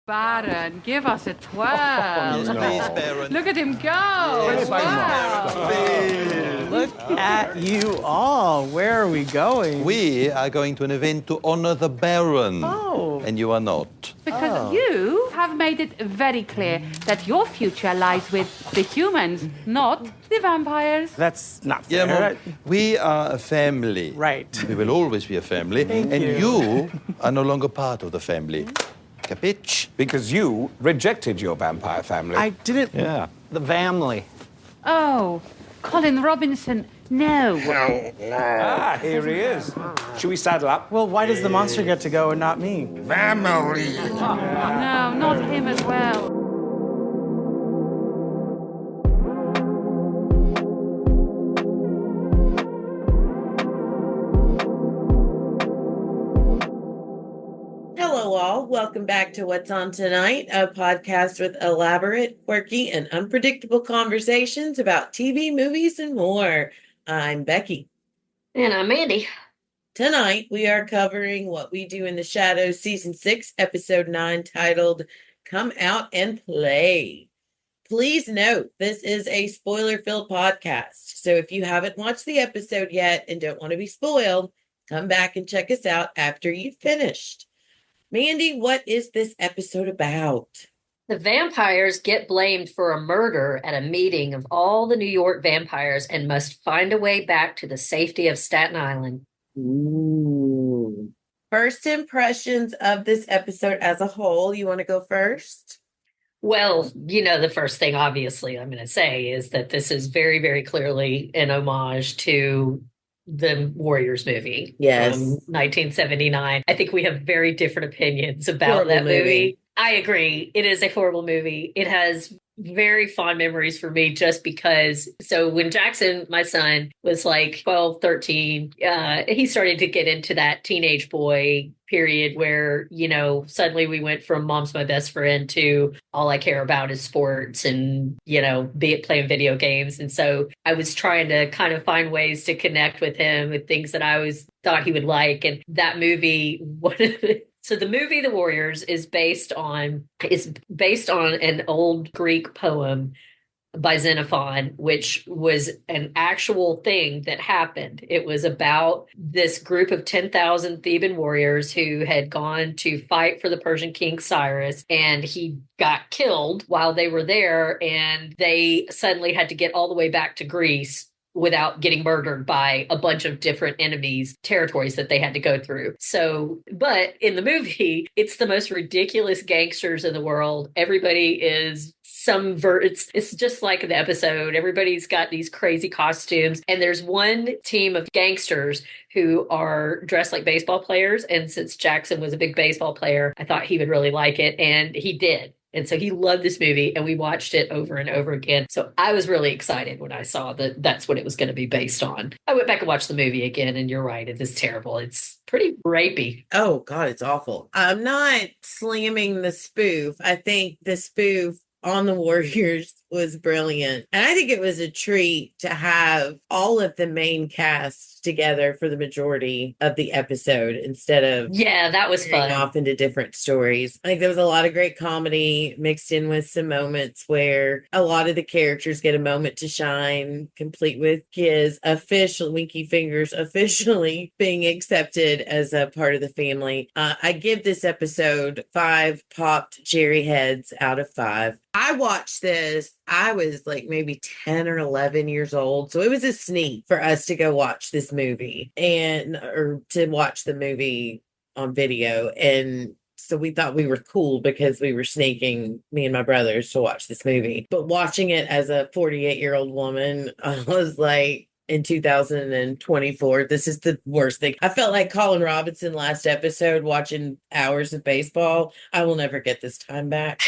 Baron, give us a twirl. Yes, please, Baron. Look at him go. Yes, Wow. please. Look at you all. Where are we going? We are going to an event to honor the Baron. Oh. And you are not. Because you have made it very clear that your future lies with the humans, not the vampires. That's not Yeah, fair. Mom, we are a family. Right. We will always be a family. Thank and you. you are no longer part of the family. Capiche? Because you rejected your vampire family. I didn't. Yeah. The family. Oh, Colin Robinson, no. Ah, here he is. Should we saddle up? Well, why does the monster get to go and not me? Family. No, not him as well. Hello, all. Welcome back to What's On Tonight, a podcast with elaborate, quirky, and unpredictable conversations about TV, movies, and more. I'm Becky. And I'm Mandy. Tonight, we are covering What We Do in the Shadows, Season 6, Episode 9, titled Come Out and Play. Please note, this is a spoiler-filled podcast, so if you haven't watched the episode yet and don't want to be spoiled, come back and check us out after you've finished. Mandy, what is this episode about? The vampires get blamed for a murder at a meeting of all the New York vampires and must find a way back to the safety of Staten Island. Ooh. First impressions of this episode as a whole. You want to go first? Well, the first thing, obviously, I'm going to say is that this is very, very clearly an homage to the Warriors movie. Yes. From 1979. I think we have very different opinions about Horrible that movie. movie. I agree. It is a horrible movie. It has very fond memories for me just because. So when Jackson, my son, was like 12, 13, he started to get into that teenage boy period where, suddenly we went from mom's my best friend to all I care about is sports and, be it playing video games. And so I was trying to kind of find ways to connect with him with things that I always thought he would like. And that movie, so the movie The Warriors is based on an old Greek poem by Xenophon, which was an actual thing that happened. It was about this group of 10,000 Theban warriors who had gone to fight for the Persian king Cyrus, and he got killed while they were there, and they suddenly had to get all the way back to Greece without getting murdered by a bunch of different enemies' territories that they had to go through. So, but in the movie, it's the most ridiculous gangsters in the world. Everybody is it's just like the episode. Everybody's got these crazy costumes. And there's one team of gangsters who are dressed like baseball players. And since Jackson was a big baseball player, I thought he would really like it. And he did. And so he loved this movie, and we watched it over and over again. So I was really excited when I saw that that's what it was going to be based on. I went back and watched the movie again, and you're right, it is terrible. It's pretty rapey. Oh, God, it's awful. I'm not slamming the spoof. I think the spoof on the Warriors was brilliant. And I think it was a treat to have all of the main cast together for the majority of the episode instead of that was fun off into different stories. I think there was a lot of great comedy mixed in with some moments where a lot of the characters get a moment to shine, complete with Kiz Winky Fingers officially being accepted as a part of the family. I give this episode 5 popped Jerry heads out of 5. I watched this, I was like maybe 10 or 11 years old. So it was a sneak for us to go watch this movie or to watch the movie on video. And so we thought we were cool because we were sneaking, me and my brothers, to watch this movie. But watching it as a 48-year-old woman, I was like, in 2024, this is the worst thing. I felt like Colin Robinson last episode watching hours of baseball. I will never get this time back.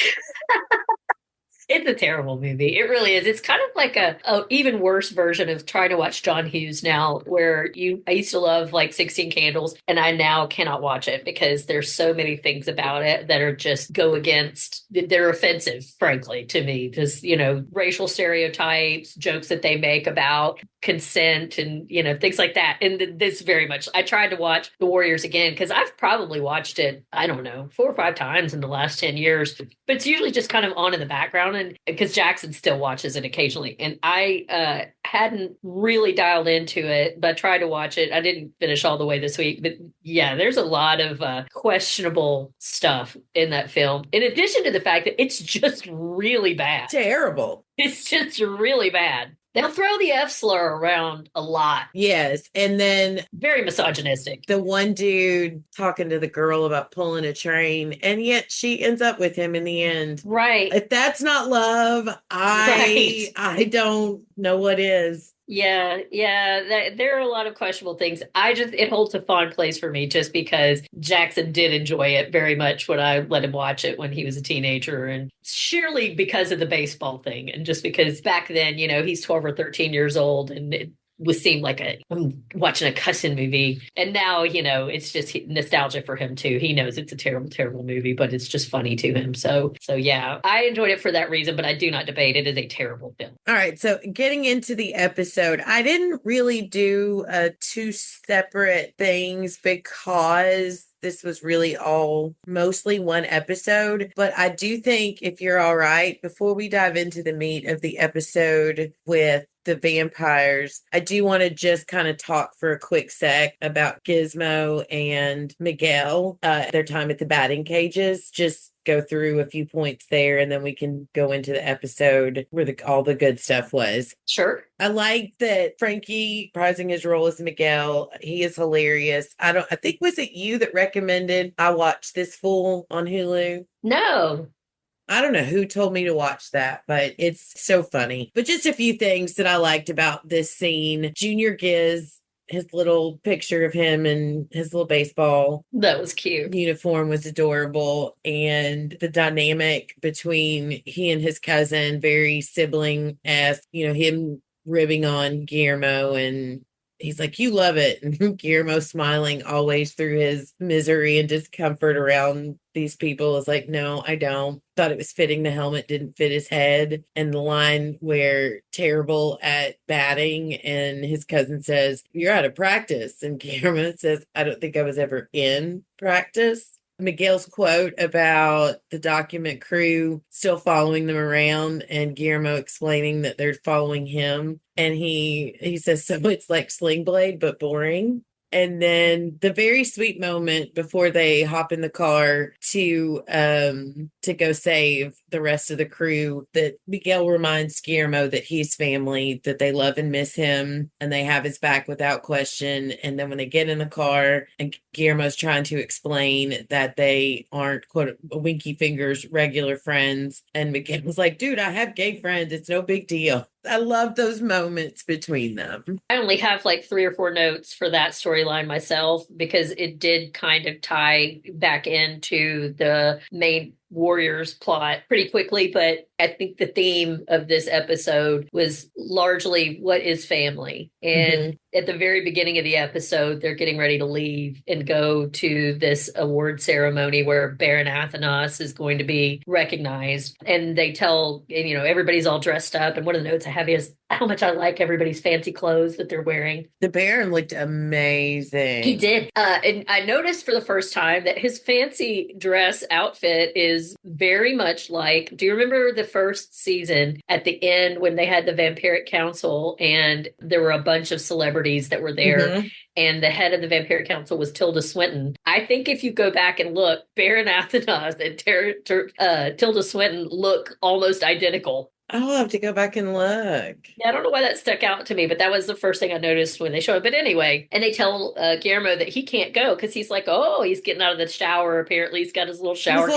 It's a terrible movie. It really is. It's kind of like a even worse version of trying to watch John Hughes now, where I used to love like 16 Candles, and I now cannot watch it because there's so many things about it that are just they're offensive, frankly, to me. Just, racial stereotypes, jokes that they make about consent and, things like that. And this very much, I tried to watch The Warriors again because I've probably watched it, I don't know, 4 or 5 times in the last 10 years, but it's usually just kind of on in the background. And because Jackson still watches it occasionally. And I hadn't really dialed into it, but I tried to watch it. I didn't finish all the way this week, but yeah, there's a lot of questionable stuff in that film. In addition to the fact that it's just really bad. Terrible. It's just really bad. They'll throw the F slur around a lot. Yes. And then Very misogynistic. the one dude talking to the girl about pulling a train, and yet she ends up with him in the end. Right. If that's not love, I don't know what is. Yeah. There are a lot of questionable things. It holds a fond place for me just because Jackson did enjoy it very much when I let him watch it when he was a teenager. And surely because of the baseball thing. And just because back then, he's 12 or 13 years old and it seemed like I'm watching a cussing movie. And now, it's just nostalgia for him too. He knows it's a terrible, terrible movie, but it's just funny to him. So yeah, I enjoyed it for that reason, but I do not debate it as a terrible film. All right. So getting into the episode, I didn't really do 2 separate things because this was really all mostly one episode. But I do think, if you're all right, before we dive into the meat of the episode with the vampires, I do want to just kind of talk for a quick sec about Gizmo and Miguel, their time at the batting cages. Just go through a few points there, and then we can go into the episode where all the good stuff was. Sure. I like that Frankie reprising his role as Miguel. He is hilarious. I think, was it you that recommended I watch this fool on Hulu? No. I don't know who told me to watch that, but it's so funny. But just a few things that I liked about this scene. Junior Giz, his little picture of him and his little baseball That was cute. uniform was adorable. And the dynamic between he and his cousin, very sibling-esque, him ribbing on Guillermo, and he's like, you love it. And Guillermo smiling always through his misery and discomfort around these people is like, no, I don't. Thought it was fitting. The helmet didn't fit his head. And the line where terrible at batting and his cousin says, you're out of practice. And Guillermo says, I don't think I was ever in practice. Miguel's quote about the document crew still following them around and Guillermo explaining that they're following him. And he says, so it's like Sling Blade, but boring. And then the very sweet moment before they hop in the car to go save the rest of the crew, that Miguel reminds Guillermo that he's family, that they love and miss him, and they have his back without question. And then when they get in the car and Guillermo's trying to explain that they aren't, quote, Winky Fingers regular friends, and Miguel's like, dude, I have gay friends. It's no big deal. I love those moments between them. I only have like 3 or 4 notes for that storyline myself because it did kind of tie back into the main Warriors plot pretty quickly, but I think the theme of this episode was largely what is family. And at the very beginning of the episode, they're getting ready to leave and go to this award ceremony where Baron Athanas is going to be recognized. And they tell, everybody's all dressed up. And one of the notes I have is how much I like everybody's fancy clothes that they're wearing. The Baron looked amazing. He did. And I noticed for the first time that his fancy dress outfit is very much like, do you remember the first season at the end when they had the Vampiric Council and there were a bunch of celebrities that were there and the head of the Vampiric Council was Tilda Swinton? I think if you go back and look, Baron Athanas and Tilda Swinton look almost identical. I'll have to go back and look. Yeah, I don't know why that stuck out to me, but that was the first thing I noticed when they showed up. But anyway, and they tell Guillermo that he can't go because he's like, he's getting out of the shower. Apparently, he's got his little shower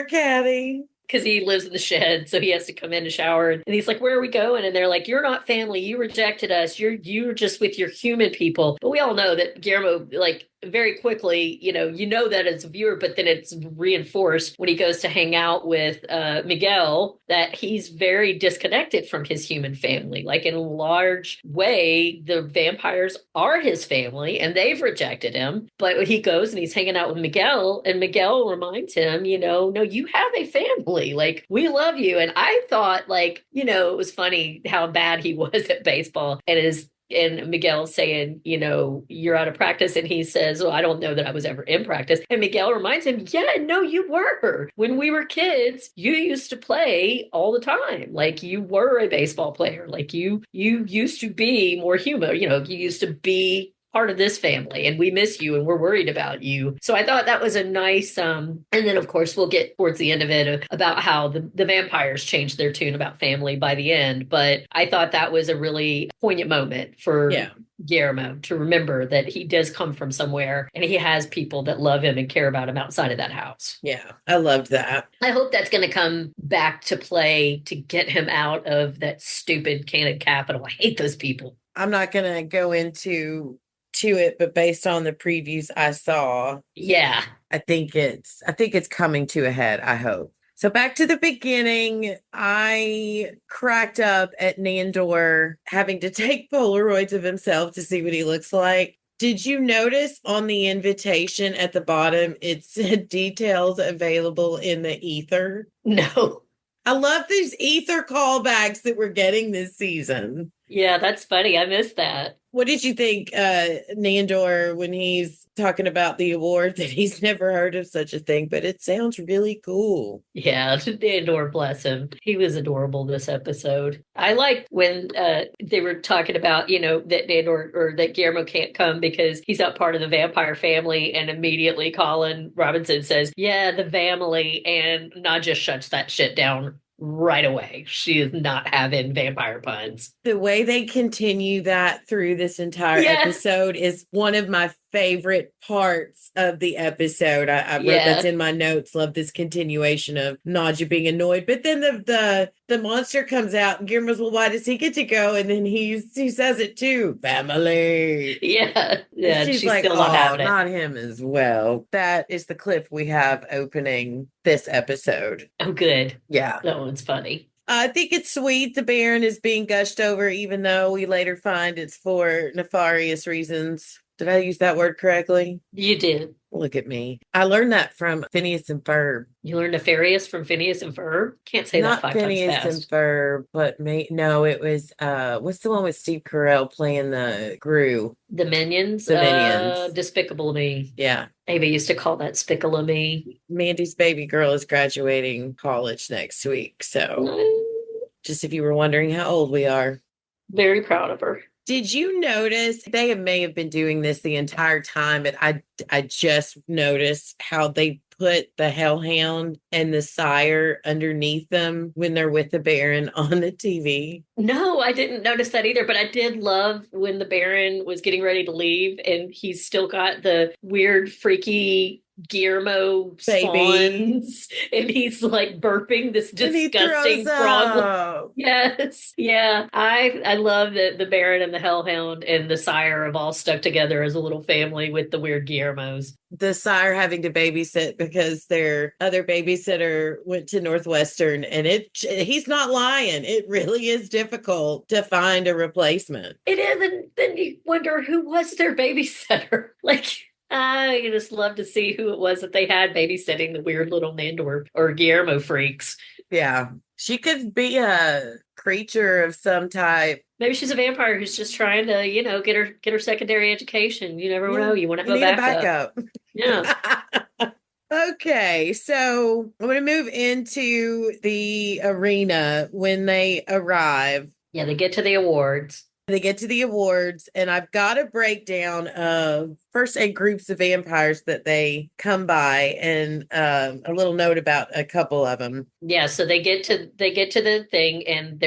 caddy. Because he lives in the shed, so he has to come in to shower. And he's like, where are we going? And they're like, you're not family. You rejected us. You're just with your human people. But we all know that Guillermo, very quickly, you know that as a viewer, but then it's reinforced when he goes to hang out with Miguel that he's very disconnected from his human family. Like in a large way, the vampires are his family and they've rejected him. But he goes and he's hanging out with Miguel and Miguel reminds him, no, you have a family. Like, we love you. And I thought it was funny how bad he was at baseball and his And Miguel saying, you're out of practice. And he says, well, I don't know that I was ever in practice. And Miguel reminds him, yeah, no, you were. When we were kids, you used to play all the time. Like you were a baseball player. Like you used to be more human. You used to be part of this family, and we miss you and we're worried about you. So I thought that was a nice and then of course we'll get towards the end of it about how the vampires changed their tune about family by the end. But I thought that was a really poignant moment for Guillermo to remember that he does come from somewhere and he has people that love him and care about him outside of that house. Yeah, I loved that. I hope that's going to come back to play to get him out of that stupid Cannon Capital. I hate those people. I'm not going to go into it, but based on the previews I saw, I think it's coming to a head, I hope. So back to the beginning, I cracked up at Nandor having to take Polaroids of himself to see what he looks like. Did you notice on the invitation at the bottom, it said details available in the ether? No. I love these ether callbacks that we're getting this season. Yeah, that's funny. I missed that. What did you think, Nandor, when he's talking about the award, that he's never heard of such a thing, but it sounds really cool. Yeah, Nandor, bless him. He was adorable this episode. I liked when they were talking about, that Nandor or that Guillermo can't come because he's not part of the vampire family. And immediately Colin Robinson says, yeah, the family. And Nadja shuts that shit down right away. She is not having vampire puns. The way they continue that through this entire episode is one of my favorite parts of the episode. I wrote that's in my notes. Love this continuation of Nadja being annoyed. But then the monster comes out and Guillermo's, well, why does he get to go? And then he says it too. Family. Yeah. Yeah. She's like, still not having it. Not him as well. That is the clip we have opening this episode. Oh, good. Yeah. That one's funny. I think it's sweet the Baron is being gushed over, even though we later find it's for nefarious reasons. Did I use that word correctly? You did. Look at me. I learned that from Phineas and Ferb. You learned nefarious from Phineas and Ferb? Can't say Not that 5 Phineas times fast. and Ferb, but no, it was what's the one with Steve Carell playing the Gru? The Minions? The Minions. Despicable Me. Yeah. Amy used to call that Spickle Me. Mandy's baby girl is graduating college next week. So just if you were wondering how old we are. Very proud of her. Did you notice they may have been doing this the entire time, but I just noticed how they put the hellhound and the sire underneath them when they're with the Baron on the TV? No, I didn't notice that either, but I did love when the Baron was getting ready to leave and he's still got the weird, freaky Guillermo spawns and he's like burping this disgusting frog. Yes. Yeah. I love that the Baron and the Hellhound and the sire have all stuck together as a little family with the weird Guillermos. The sire having to babysit because their other babysitter went to Northwestern, and he's not lying. It really is difficult to find a replacement. It is, and then you wonder who was their babysitter. Like, I just love to see who it was that they had babysitting the weird little Nandor or Guillermo freaks. Yeah. She could be a creature of some type. Maybe she's a vampire who's just trying to, get her secondary education. You never know. You want to have a backup. Yeah. Okay, so I'm going to move into the arena when they arrive. Yeah, they get to the awards. They get to the awards, and I've got a breakdown of first 8 groups of vampires that they come by, and a little note about a couple of them. Yeah, so they get to the thing, and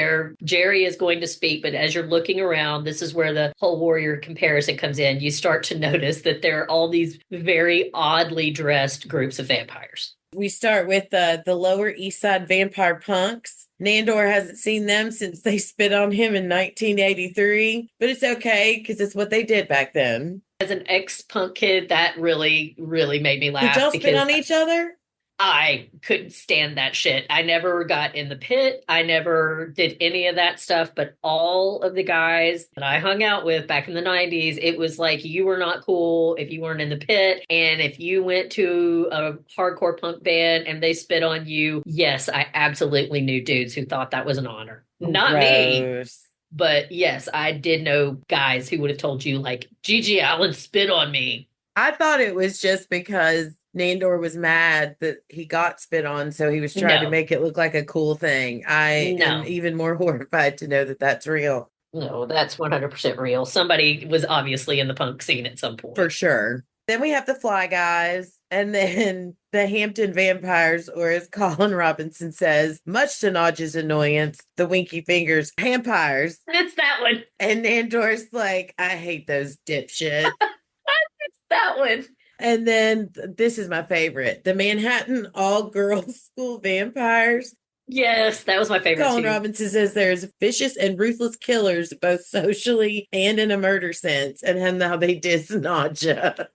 Jerry is going to speak. But as you're looking around, this is where the whole warrior comparison comes in. You start to notice that there are all these very oddly dressed groups of vampires. We start with the Lower East Side vampire punks. Nandor hasn't seen them since they spit on him in 1983, but it's okay because it's what they did back then. As an ex-punk kid, that really, really made me laugh. Did y'all spit on each other? I couldn't stand that shit. I never got in the pit. I never did any of that stuff. But all of the guys that I hung out with back in the 90s, it was like you were not cool if you weren't in the pit. And if you went to a hardcore punk band and they spit on you, yes, I absolutely knew dudes who thought that was an honor. Not me. But yes, I did know guys who would have told you, like, Gigi Allen spit on me. I thought it was just because Nandor was mad that he got spit on, so he was trying to No. make it look like a cool thing. I am No. even more horrified to know that that's real. No, that's 100% real. Somebody was obviously in the punk scene at some point. For sure. Then we have the Fly Guys, and then the Hampton Vampires, or as Colin Robinson says, much to Nodge's annoyance, the Winky Fingers Vampires. It's that one. And Nandor's like, I hate those dipshits. It's that one. And then this is my favorite, the Manhattan All-Girls School Vampires. Yes, that was my favorite Colin too. Robinson says there's vicious and ruthless killers, both socially and in a murder sense, and how they diss Nadja.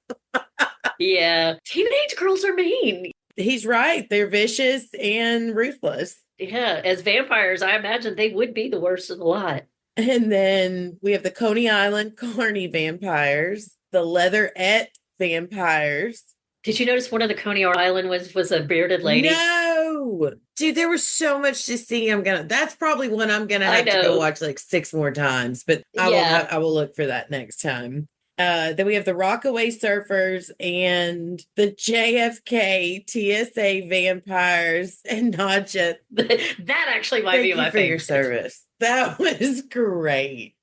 Yeah. Teenage girls are mean. He's right. They're vicious and ruthless. Yeah. As vampires, I imagine they would be the worst of the lot. And then we have the Coney Island Carney Vampires, the Leatherette Vampires. Did you notice one of the Coney Island was a bearded lady? No, dude, there was so much to see. That's probably one I'm gonna I have to go know. watch like 6 more times, but Yeah. I will look for that next time. Then we have the Rockaway Surfers and the JFK TSA Vampires and Nadja. That actually might Thank be you my for your favorite. service. That was great.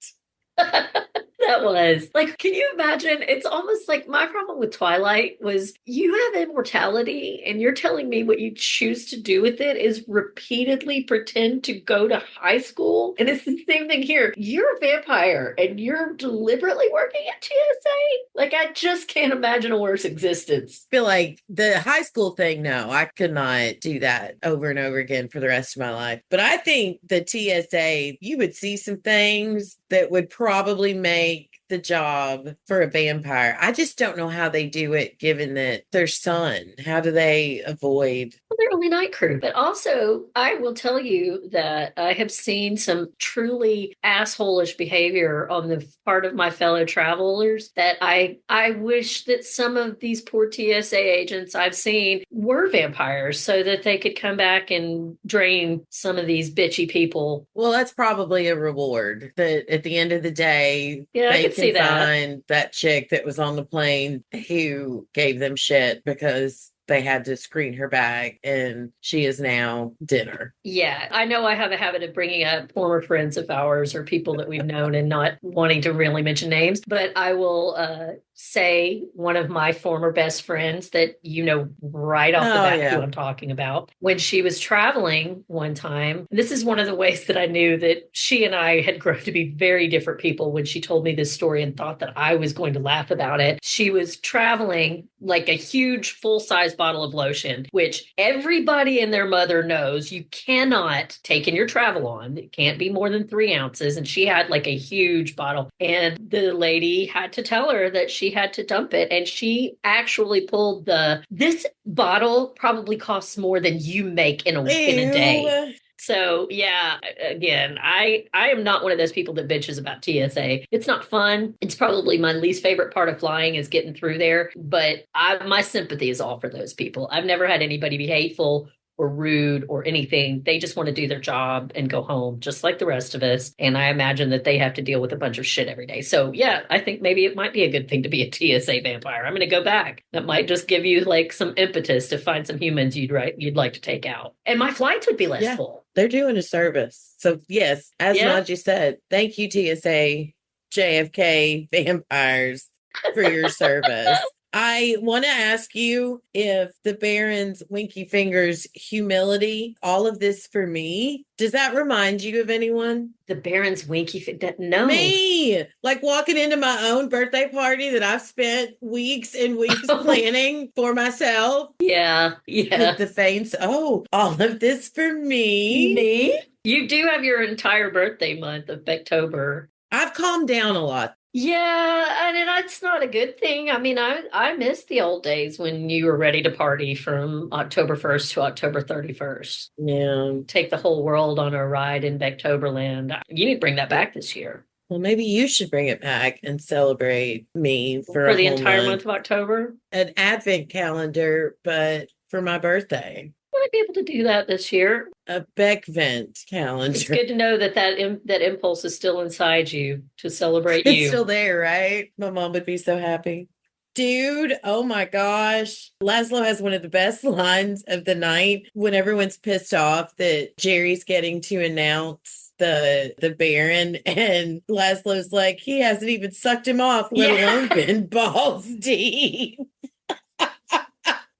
That was like, can you imagine? It's almost like my problem with Twilight was you have immortality, and you're telling me what you choose to do with it is repeatedly pretend to go to high school. And it's the same thing here. You're a vampire and you're deliberately working at TSA. Like, I just can't imagine a worse existence. I feel like the high school thing, no, I could not do that over and over again for the rest of my life. But I think the TSA, you would see some things that would probably make the job for a vampire. I just don't know how they do it given that their son. How do they avoid? Well, they're only night crew. But also, I will tell you that I have seen some truly assholish behavior on the part of my fellow travelers that I wish that some of these poor TSA agents I've seen were vampires so that they could come back and drain some of these bitchy people. Well, that's probably a reward that at the end of the day, Yeah, I they could see can that. find that chick that was on the plane who gave them shit because they had to screen her bag and she is now dinner. Yeah, I know I have a habit of bringing up former friends of ours or people that we've known and not wanting to really mention names, but I will say one of my former best friends that you know right off the bat who I'm talking about. When she was traveling one time, this is one of the ways that I knew that she and I had grown to be very different people when she told me this story and thought that I was going to laugh about it. She was traveling like a huge full-size bottle of lotion, which everybody and their mother knows you cannot take in your travel on. It can't be more than 3 ounces. And she had like a huge bottle. And the lady had to tell her that she had to dump it. And she actually pulled this bottle probably costs more than you make in a day. So yeah, again, I am not one of those people that bitches about TSA. It's not fun. It's probably my least favorite part of flying is getting through there. But my sympathy is all for those people. I've never had anybody be hateful or rude or anything. They just want to do their job and go home, just like the rest of us. And I imagine that they have to deal with a bunch of shit every day. So yeah, I think maybe it might be a good thing to be a TSA vampire. I'm going to go back. That might just give you like some impetus to find some humans you'd like to take out. And my flights would be less full. They're doing a service. So yes, as Najee said, thank you, TSA JFK vampires, for your service. I want to ask you if the Baron's Winky Fingers humility, all of this for me, does that remind you of anyone? The Baron's Winky no. Me! Like walking into my own birthday party that I've spent weeks and weeks planning for myself. Yeah. The feints, all of this for me. Me? You do have your entire birthday month of October. I've calmed down a lot. Yeah, and that's not a good thing. I mean, I miss the old days when you were ready to party from October 1st to October 31st. Yeah. Take the whole world on a ride in Becktoberland. You need to bring that back this year. Well, maybe you should bring it back and celebrate me for the entire month of October. An advent calendar, but for my birthday. Might be able to do that this year. A Beck vent calendar. It's good to know that impulse is still inside you to celebrate It's you. still there, right? My mom would be so happy. Dude, oh my gosh. Laszlo has one of the best lines of the night when everyone's pissed off that Jerry's getting to announce the Baron, and Laszlo's like, he hasn't even sucked him off, let alone been balls deep.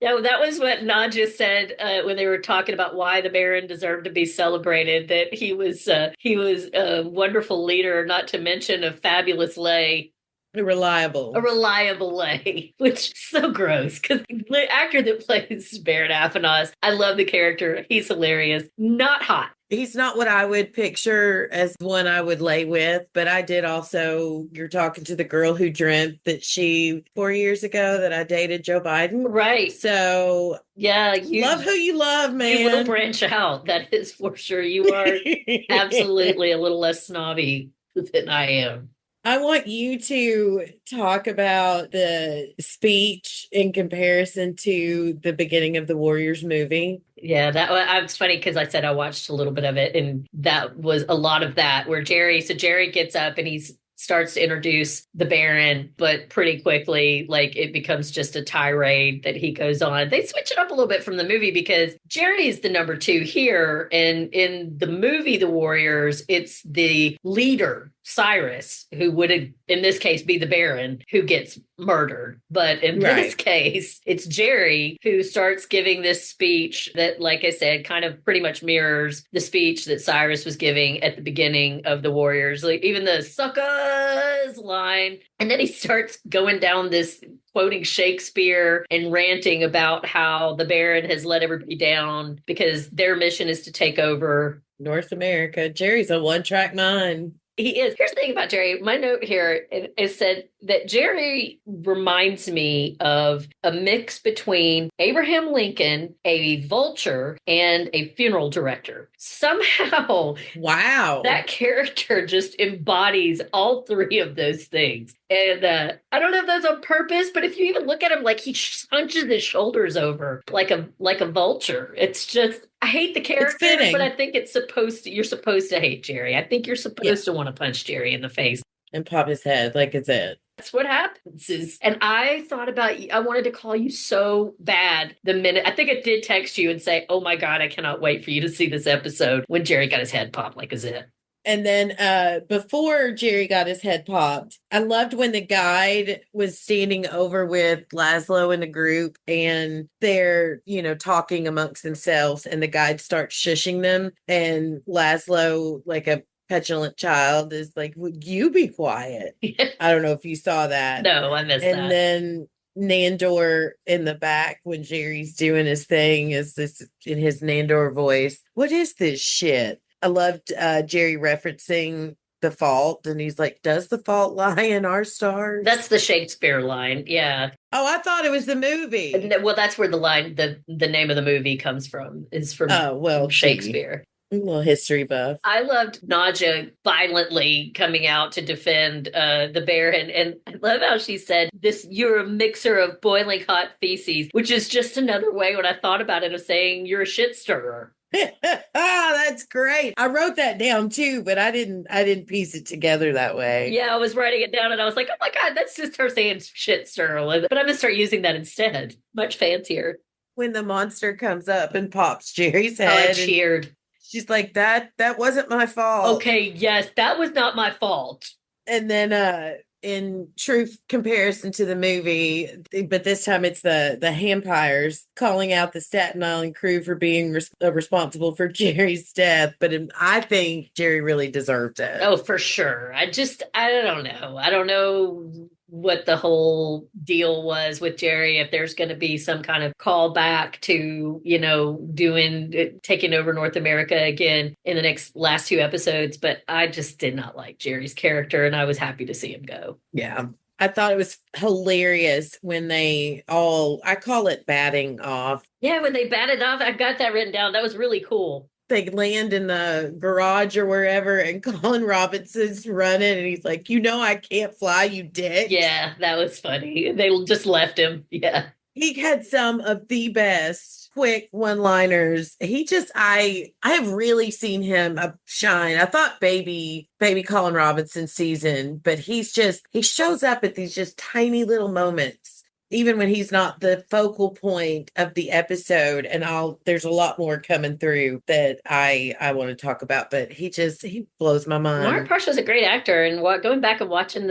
Yeah, that was what Nadja said when they were talking about why the Baron deserved to be celebrated. That he was a wonderful leader, not to mention a fabulous lay. A reliable lay, which is so gross because the actor that plays Baron Afanos, I love the character. He's hilarious. Not hot. He's not what I would picture as one I would lay with, but I did also, you're talking to the girl who dreamt that 4 years ago that I dated Joe Biden. Right. So yeah, love who you love, man. You will branch out. That is for sure. You are absolutely a little less snobby than I am. I want you to talk about the speech in comparison to the beginning of the Warriors movie. Yeah, that was funny because I said I watched a little bit of it, and that was a lot of that where Jerry gets up and he starts to introduce the Baron, but pretty quickly, like, it becomes just a tirade that he goes on. They switch it up a little bit from the movie because Jerry is the number 2 here, and in the movie The Warriors, it's the leader, Cyrus, who would, in this case, be the Baron, who gets murdered. But in this case, it's Jerry who starts giving this speech that, like I said, kind of pretty much mirrors the speech that Cyrus was giving at the beginning of The Warriors. Like, even the suckers line. And then he starts going down this quoting Shakespeare and ranting about how the Baron has let everybody down because their mission is to take over North America. Jerry's a one-track mind. He is. Here's the thing about Jerry. My note here is said that Jerry reminds me of a mix between Abraham Lincoln, a vulture, and a funeral director. Somehow, wow, that character just embodies all 3 of those things. And I don't know if that's on purpose, but if you even look at him, like, he hunches his shoulders over like a vulture. It's just, I hate the character, but I think you're supposed to hate Jerry. I think you're supposed to want to punch Jerry in the face and pop his head like it's it. That's what happens and I thought about you. I wanted to call you so bad the minute, I think I did text you and say, oh my God, I cannot wait for you to see this episode when Jerry got his head popped like a zit. And then before Jerry got his head popped, I loved when the guide was standing over with Laszlo in the group and they're, talking amongst themselves and the guide starts shushing them. And Laszlo, like a petulant child, is like, would you be quiet? I don't know if you saw that. No, I missed that. And then Nandor in the back when Jerry's doing his thing is this in his Nandor voice. What is this shit? I loved Jerry referencing The Fault, and he's like, does the fault lie in our stars? That's the Shakespeare line, yeah. Oh, I thought it was the movie. Well, that's where the line, the name of the movie comes from, is from Shakespeare. A little history buff. I loved Nadja violently coming out to defend the Baron, and I love how she said, you're a mixer of boiling hot feces, which is just another way, when I thought about it, of saying you're a shit stirrer. That's great. I wrote that down too, but I didn't piece it together that way. Yeah, I was writing it down and I was like, oh my God, that's just her saying shit stirrer. But I'm gonna start using that instead. Much fancier. When the monster comes up and pops Jerry's head. I cheered. She's like, that wasn't my fault. Okay, yes, that was not my fault. And then in true comparison to the movie, but this time it's the Hampires calling out the Staten Island crew for being responsible for Jerry's death. But I think Jerry really deserved it. Oh, for sure. I don't know. I don't know what the whole deal was with Jerry, if there's going to be some kind of callback to, taking over North America again in the last 2 episodes. But I just did not like Jerry's character and I was happy to see him go. Yeah. I thought it was hilarious when I call it batting off. Yeah, when they batted off, I got that written down. That was really cool. They land in the garage or wherever and Colin Robinson's running and he's like, I can't fly, you dick. Yeah, that was funny. They just left him. Yeah. He had some of the best quick one-liners. I have really seen him shine. I thought baby Colin Robinson season, but he shows up at these just tiny little moments. Even when he's not the focal point of the episode, and there's a lot more coming through that I want to talk about, but he blows my mind. Mark Parsha is a great actor, and going back and watching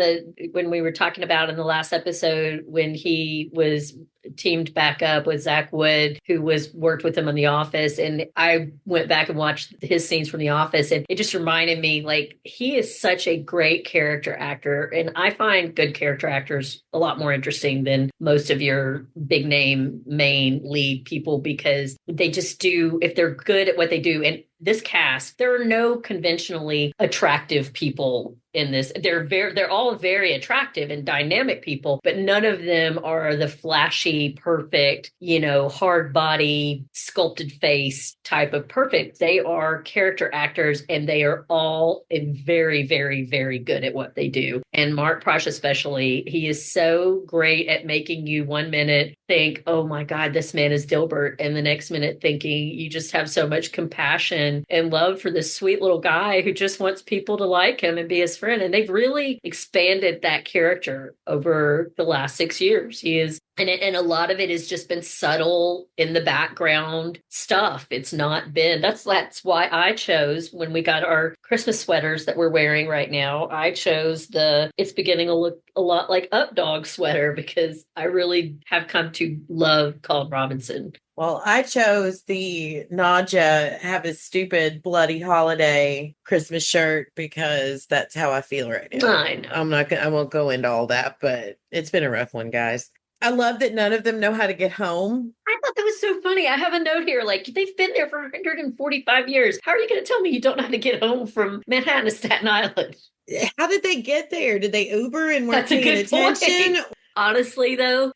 when we were talking about in the last episode when he was teamed back up with Zach Wood, who worked with him in The Office, and I went back and watched his scenes from The Office, and it just reminded me, like, he is such a great character actor, and I find good character actors a lot more interesting than most of your big name main lead people, because they just do, if they're good at what they do, and this cast, there are no conventionally attractive people in this. They're all very attractive and dynamic people, but none of them are the flashy, perfect, hard body, sculpted face type of perfect. They are character actors, and they are all very, very, very good at what they do. And Mark Prosh especially, he is so great at making you 1 minute think, oh my God, this man is Dilbert, and the next minute thinking you just have so much compassion and love for this sweet little guy who just wants people to like him and be his friend. And they've really expanded that character over the last 6 years. He is, and a lot of it has just been subtle in the background stuff. It's not been, that's why I chose, when we got our Christmas sweaters that we're wearing right now, I chose it's beginning to look a lot like Up Dog sweater, because I really have come to love Colin Robinson. Well, I chose the Nadja have a stupid bloody holiday Christmas shirt because that's how I feel right now. I know. I won't go into all that, but it's been a rough one, guys. I love that none of them know how to get home. I thought that was so funny. I have a note here, like, they've been there for 145 years. How are you going to tell me you don't know how to get home from Manhattan to Staten Island? How did they get there? Did they Uber and weren't paying attention? Point. Honestly, though,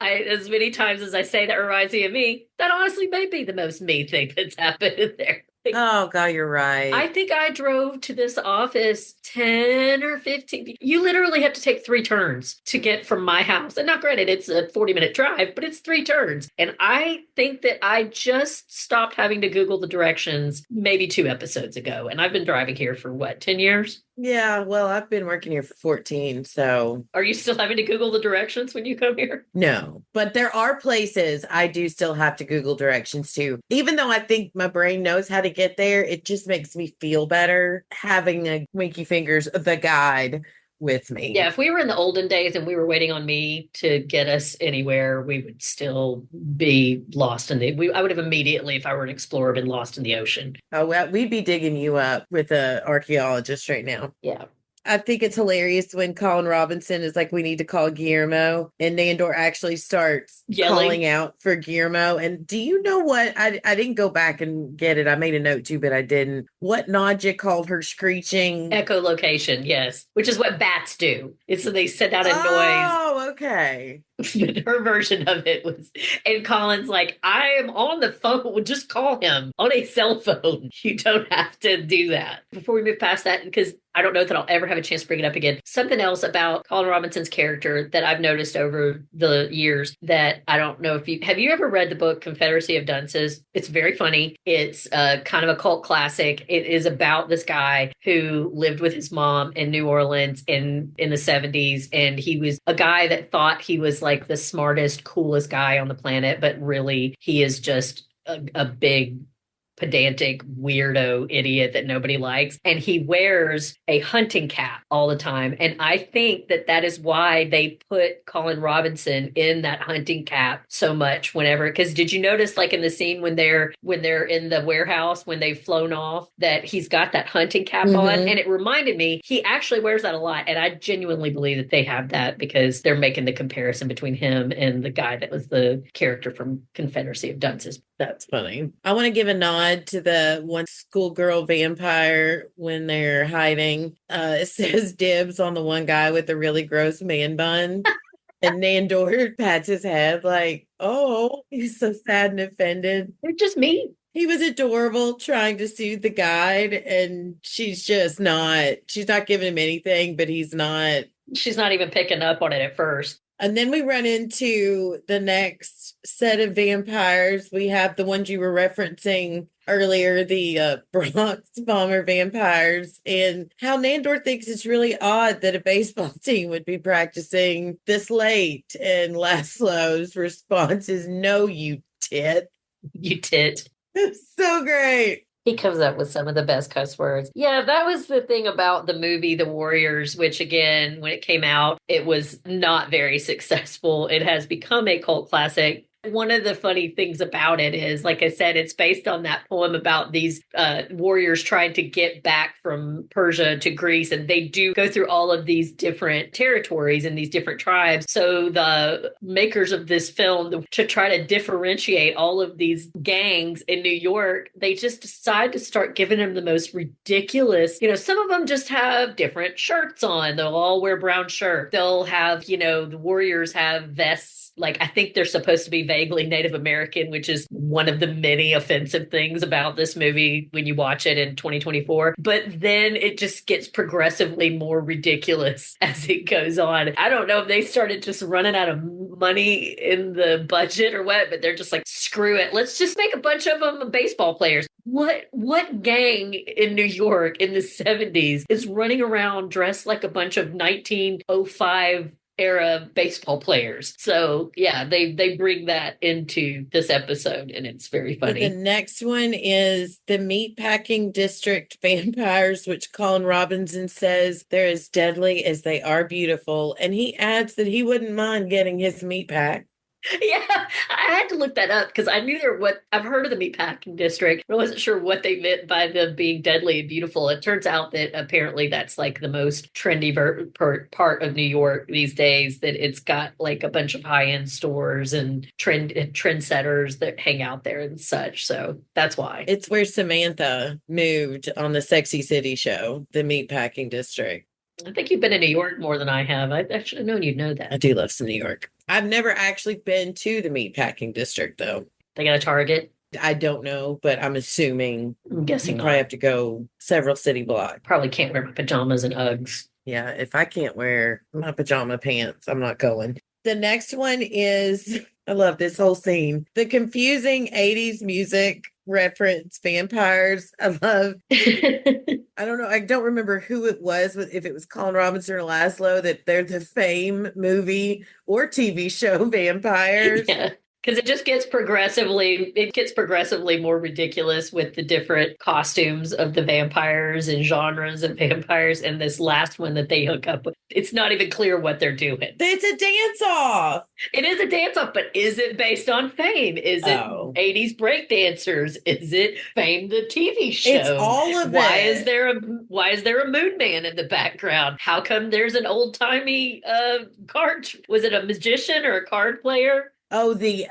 as many times as I say that reminds me of me, that honestly may be the most me thing that's happened in there. Oh, God, you're right. I think I drove to this office 10 or 15. You literally have to take 3 turns to get from my house. And now, granted, it's a 40-minute drive, but it's 3 turns. And I think that I just stopped having to Google the directions maybe 2 episodes ago. And I've been driving here for 10 years? Yeah, well, I've been working here for 14, so. Are you still having to Google the directions when you come here? No, but there are places I do still have to Google directions to. Even though I think my brain knows how to get there, it just makes me feel better having a Winky Fingers, the guide, with me. Yeah, if we were in the olden days and we were waiting on me to get us anywhere, we would still be lost I would have immediately, if I were an explorer, been lost in the ocean. Oh, well, we'd be digging you up with an archaeologist right now. Yeah. I think it's hilarious when Colin Robinson is like, we need to call Guillermo, and Nandor actually starts calling out for Guillermo. And do you know what? I didn't go back and get it. I made a note too, but I didn't. What Nadja called her screeching? Echolocation, yes. Which is what bats do. It's they send out a noise. Oh, okay. Her version of it was, and Colin's like, I am on the phone. Just call him on a cell phone. You don't have to do that. Before we move past that, because I don't know that I'll ever have a chance to bring it up again. Something else about Colin Robinson's character that I've noticed over the years that I don't know if have you ever read the book Confederacy of Dunces? It's very funny. It's kind of a cult classic. It is about this guy who lived with his mom in New Orleans in the 70s. And he was a guy that thought he was like the smartest, coolest guy on the planet. But really, he is just a big pedantic weirdo idiot that nobody likes, and he wears a hunting cap all the time. And I think that is why they put Colin Robinson in that hunting cap so much whenever, because did you notice, like, in the scene when they're in the warehouse when they've flown off, that he's got that hunting cap on? And it reminded me, he actually wears that a lot, and I genuinely believe that they have that because they're making the comparison between him and the guy that was the character from Confederacy of Dunces. That's funny. I want to give a nod to the one schoolgirl vampire when they're hiding. It says dibs on the one guy with the really gross man bun. And Nandor pats his head like, oh, he's so sad and offended. They're just mean. He was adorable trying to soothe the guide, and she's not giving him anything, but she's not even picking up on it at first. And then we run into the next set of vampires. We have the ones you were referencing earlier, the Bronx Bomber vampires, and how Nandor thinks it's really odd that a baseball team would be practicing this late. And Laszlo's response is, "No, you tit." You tit. So great. He comes up with some of the best cuss words. Yeah, that was the thing about the movie The Warriors, which again, when it came out, it was not very successful. It has become a cult classic. One of the funny things about it is, like I said, it's based on that poem about these warriors trying to get back from Persia to Greece. And they do go through all of these different territories and these different tribes. So the makers of this film, to try to differentiate all of these gangs in New York, they just decide to start giving them the most ridiculous, some of them just have different shirts on. They'll all wear brown shirts. They'll have, the warriors have vests. Like, I think they're supposed to be vaguely Native American, which is one of the many offensive things about this movie when you watch it in 2024. But then it just gets progressively more ridiculous as it goes on. I don't know if they started just running out of money in the budget or what, but they're just like, screw it. Let's just make a bunch of them baseball players. What gang in New York in the 70s is running around dressed like a bunch of 1905 era baseball players? So yeah, they bring that into this episode, and it's very funny. The next one is the Meatpacking District vampires, which Colin Robinson says they're as deadly as they are beautiful, and he adds that he wouldn't mind getting his meat pack. Yeah, I had to look that up because I knew I've heard of the Meatpacking District, but I wasn't sure what they meant by them being deadly and beautiful. It turns out that apparently that's like the most trendy part of New York these days, that it's got like a bunch of high-end stores and trendsetters that hang out there and such. So that's why. It's where Samantha moved on the Sexy City show, the Meatpacking District. I think you've been in New York more than I have. I should have known you'd know that. I do love some New York. I've never actually been to the Meatpacking District, though. They got a Target? I don't know, but I'm assuming I'm guessing you probably have to go several city blocks. Probably can't wear my pajamas and Uggs. Yeah, if I can't wear my pajama pants, I'm not going. The next one is, I love this whole scene, the confusing 80s music reference vampires. I love, I don't know, I don't remember who it was, if it was Colin Robinson or Laszlo, that they're the Fame movie or TV show vampires. Yeah. Because it gets progressively more ridiculous with the different costumes of the vampires and genres of vampires. And this last one that they hook up with, it's not even clear what they're doing. It's a dance-off. It is a dance-off, but is it based on Fame? Is it 80s breakdancers? Is it Fame, the TV show? It's all of why it. Why is there a moon man in the background? How come there's an old-timey card? Was it a magician or a card player? Oh, the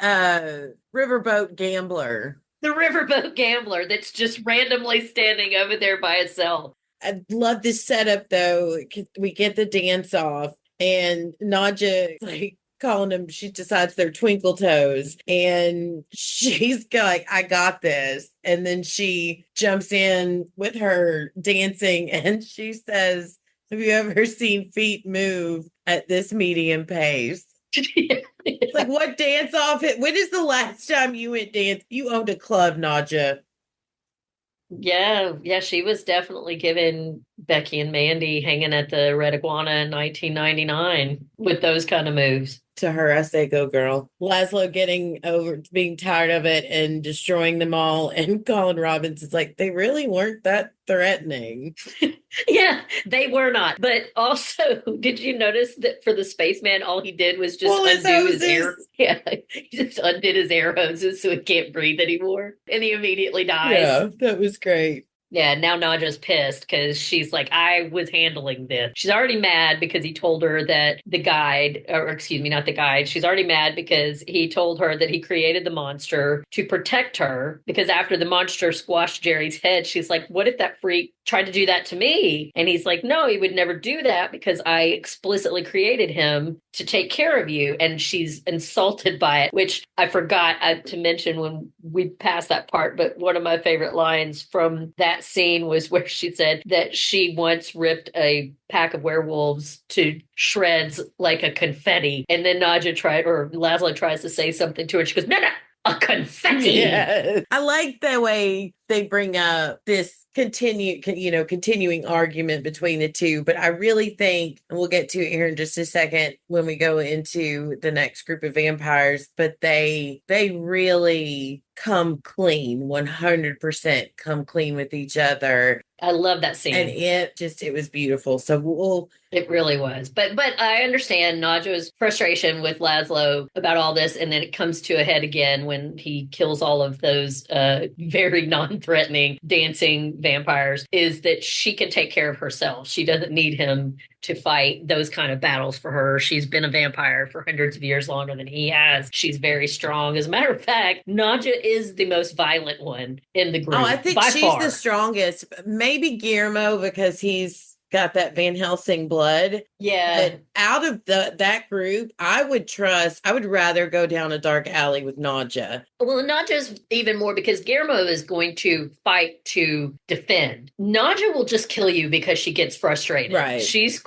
riverboat gambler. The riverboat gambler that's just randomly standing over there by itself. I love this setup, though. We get the dance off, and Nadja, like, calling them, she decides they're twinkle toes, and she's like, I got this. And then she jumps in with her dancing, and she says, have you ever seen feet move at this medium pace? It's like, what dance off? When is the last time you went dance? You owned a club, Nadja. Yeah, she was definitely giving Becky and Mandy hanging at the Red Iguana in 1999 with those kind of moves. To her, I say, go girl. Laszlo getting over being tired of it and destroying them all. And Colin Robbins is like, they really weren't that threatening. Yeah, they were not. But also, did you notice that for the spaceman, all he did was just undo his air? Yeah, he just undid his air hoses so he can't breathe anymore. And he immediately dies. Yeah, that was great. Yeah, now Nadja's pissed because she's like, I was handling this. She's already mad because he told her that the guide, or excuse me, not the guide. She's already mad because he told her that he created the monster to protect her. Because after the monster squashed Jerry's head, she's like, what if that freak tried to do that to me. And he's like, no, he would never do that because I explicitly created him to take care of you. And she's insulted by it, which I forgot to mention when we passed that part. But one of my favorite lines from that scene was where she said that she once ripped a pack of werewolves to shreds like a confetti. And then Laszlo tries to say something to her. She goes, no, a confetti. Yeah. I like the way they bring up this continuing argument between the two, but I really think, and we'll get to it here in just a second when we go into the next group of vampires, but they really come clean, 100% come clean with each other. I love that scene. And it was beautiful. So it really was. But I understand Nadja's frustration with Laszlo about all this. And then it comes to a head again when he kills all of those very non-threatening dancing vampires, is that she can take care of herself. She doesn't need him to fight those kind of battles for her. She's been a vampire for hundreds of years longer than he has. She's very strong. As a matter of fact, Nadja is the most violent one in the group. Oh, I think she's far the strongest. Maybe Guillermo, because he's got that Van Helsing blood. Yeah. But out of that group, I would rather go down a dark alley with Nadja. Well, Nadja's even more because Guillermo is going to fight to defend. Nadja will just kill you because she gets frustrated. Right. She has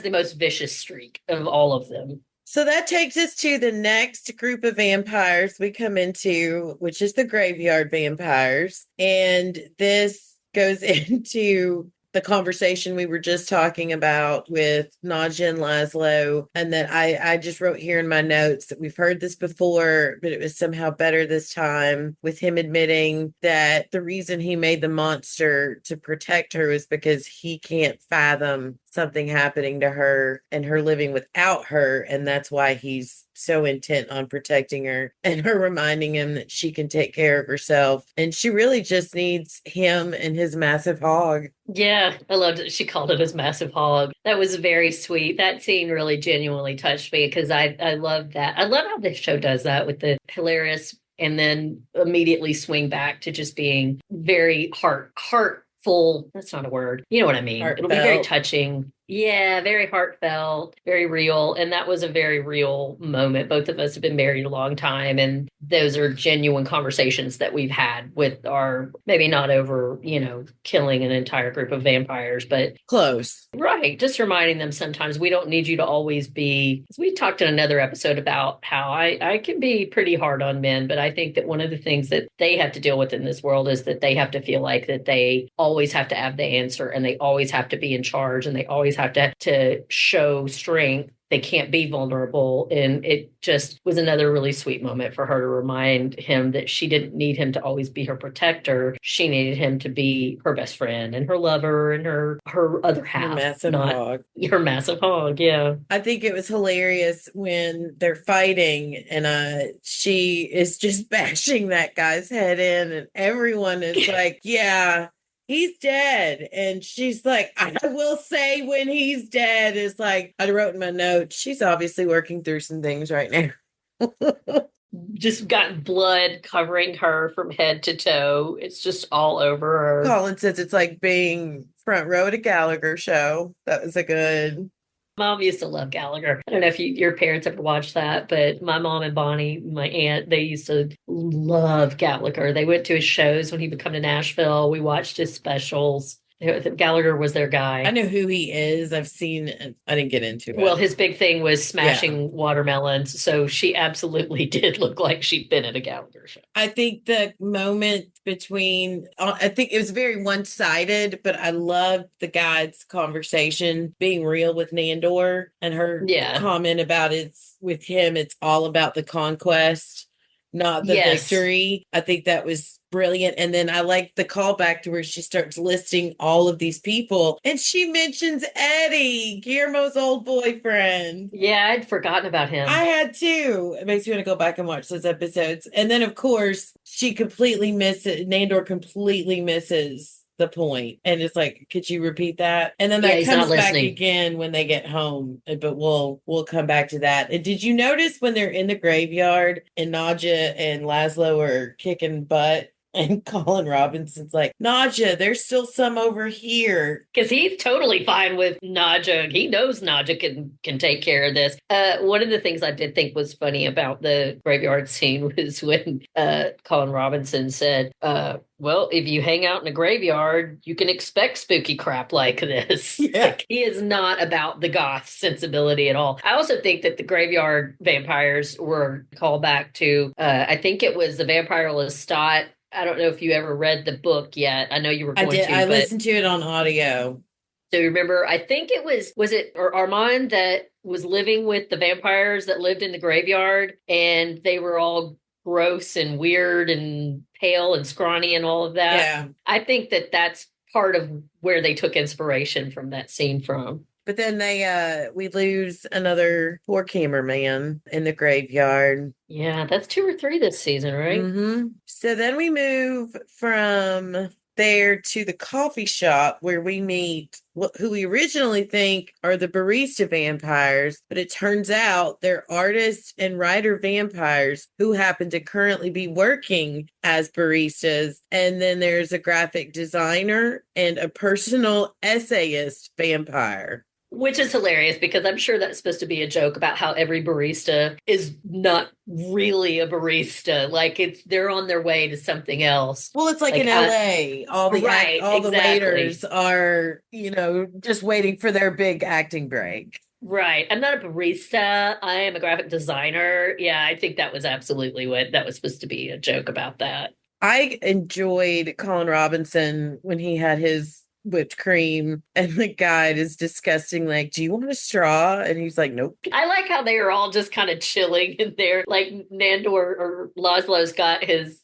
the most vicious streak of all of them. So that takes us to the next group of vampires we come into, which is the graveyard vampires. And this goes into the conversation we were just talking about with Nadja and Laszlo. And then I just wrote here in my notes that we've heard this before, but it was somehow better this time, with him admitting that the reason he made the monster to protect her was because he can't fathom something happening to her and her living without her. And that's why he's so intent on protecting her, and her reminding him that she can take care of herself. And she really just needs him and his massive hog. Yeah, I loved it. She called it his massive hog. That was very sweet. That scene really genuinely touched me because I love that. I love how this show does that with the hilarious and then immediately swing back to just being very heartful. That's not a word. You know what I mean? Heartfelt. It'll be very touching. Yeah, very heartfelt, very real. And that was a very real moment. Both of us have been married a long time. And those are genuine conversations that we've had with our, maybe not over, killing an entire group of vampires, but close. Right. Just reminding them sometimes we don't need you to always be. We talked in another episode about how I can be pretty hard on men, but I think that one of the things that they have to deal with in this world is that they have to feel like that they always have to have the answer and they always have to be in charge and they always have to show strength. They can't be vulnerable. And it just was another really sweet moment for her to remind him that she didn't need him to always be her protector. She needed him to be her best friend and her lover and her other half. Her massive hog. Her massive hog, yeah. I think it was hilarious when they're fighting and she is just bashing that guy's head in and everyone is like, yeah, he's dead. And she's like, I will say when he's dead. Is like, I wrote in my notes, she's obviously working through some things right now. Just got blood covering her from head to toe. It's just all over her. Colin says it's like being front row at a Gallagher show. That was a good... Mom used to love Gallagher. I don't know if your parents ever watched that, but my mom and Bonnie, my aunt, they used to love Gallagher. They went to his shows when he would come to Nashville. We watched his specials. Gallagher was their guy. I know who he is. I've seen it. I didn't get into it. Well, his big thing was smashing watermelons. So she absolutely did look like she'd been at a Gallagher show. I think the moment between, I think it was very one-sided, but I loved the guide's conversation being real with Nandor and her comment about with him, it's all about the conquest, not the victory. I think that was brilliant. And then I like the callback to where she starts listing all of these people and she mentions Eddie, Guillermo's old boyfriend. Yeah, I'd forgotten about him. I had too. It makes me want to go back and watch those episodes. And then of course Nandor completely misses the point and it's like, could you repeat that? And then that comes back again when they get home, but we'll come back to that. And did you notice when they're in the graveyard and Nadja and Laszlo are kicking butt And Colin Robinson's like, Nadja, there's still some over here. Because he's totally fine with Nadja. He knows Nadja can take care of this. One of the things I did think was funny about the graveyard scene was when Colin Robinson said, well, if you hang out in a graveyard, you can expect spooky crap like this. Yeah. Like, he is not about the goth sensibility at all. I also think that the graveyard vampires were called back to, I think it was the Vampire Lestat. I don't know if you ever read the book yet. I know you were going to. I listened to it on audio. So remember, I think it was it Armand that was living with the vampires that lived in the graveyard, and they were all gross and weird and pale and scrawny and all of that. Yeah. I think that that's part of where they took inspiration from that scene from. But then we lose another poor cameraman in the graveyard. Yeah, that's 2 or 3 this season, right? Mm-hmm. So then we move from there to the coffee shop where we meet who we originally think are the barista vampires, but it turns out they're artists and writer vampires who happen to currently be working as baristas. And then there's a graphic designer and a personal essayist vampire. Which is hilarious because I'm sure that's supposed to be a joke about how every barista is not really a barista. Like they're on their way to something else. Well, it's like in LA. All the waiters are, just waiting for their big acting break. Right. I'm not a barista. I am a graphic designer. Yeah, I think that was absolutely what that was supposed to be a joke about that. I enjoyed Colin Robinson when he had his whipped cream and the guide is disgusting, like, do you want a straw? And he's like, nope. I like how they are all just kind of chilling in there, like Nandor or Laszlo's got his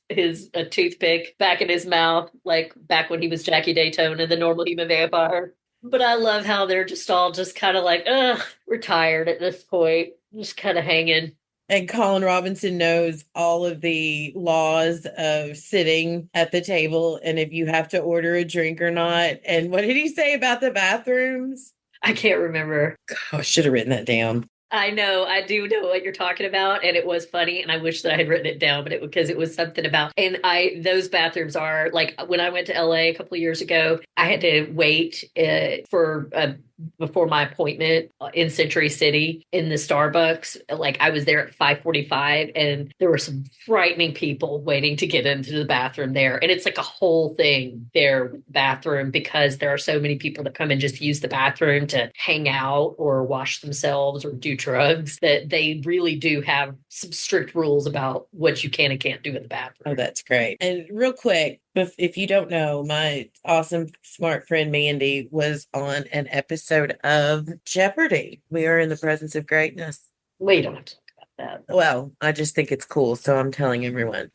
a toothpick back in his mouth, like back when he was Jackie Daytona, the normal human vampire. But I love how they're just all just kind of like, ugh, we're tired at this point, just kind of hanging. And Colin Robinson knows all of the laws of sitting at the table and if you have to order a drink or not. And what did he say about the bathrooms? I can't remember. I should have written that down. I know, I do know what you're talking about, and it was funny, and I wish that I had written it down, but because it was something about, and those bathrooms are, like, when I went to LA a couple of years ago, I had to wait before my appointment in Century City in the Starbucks. Like, I was there at 5:45, and there were some frightening people waiting to get into the bathroom there, and it's like a whole thing there, bathroom, because there are so many people that come and just use the bathroom to hang out or wash themselves or do drugs, that they really do have some strict rules about what you can and can't do in the bathroom. Oh, that's great. And real quick, if you don't know, my awesome smart friend Mandy was on an episode of Jeopardy! We are in the presence of greatness. We don't have to talk about that. Well, I just think it's cool, so I'm telling everyone.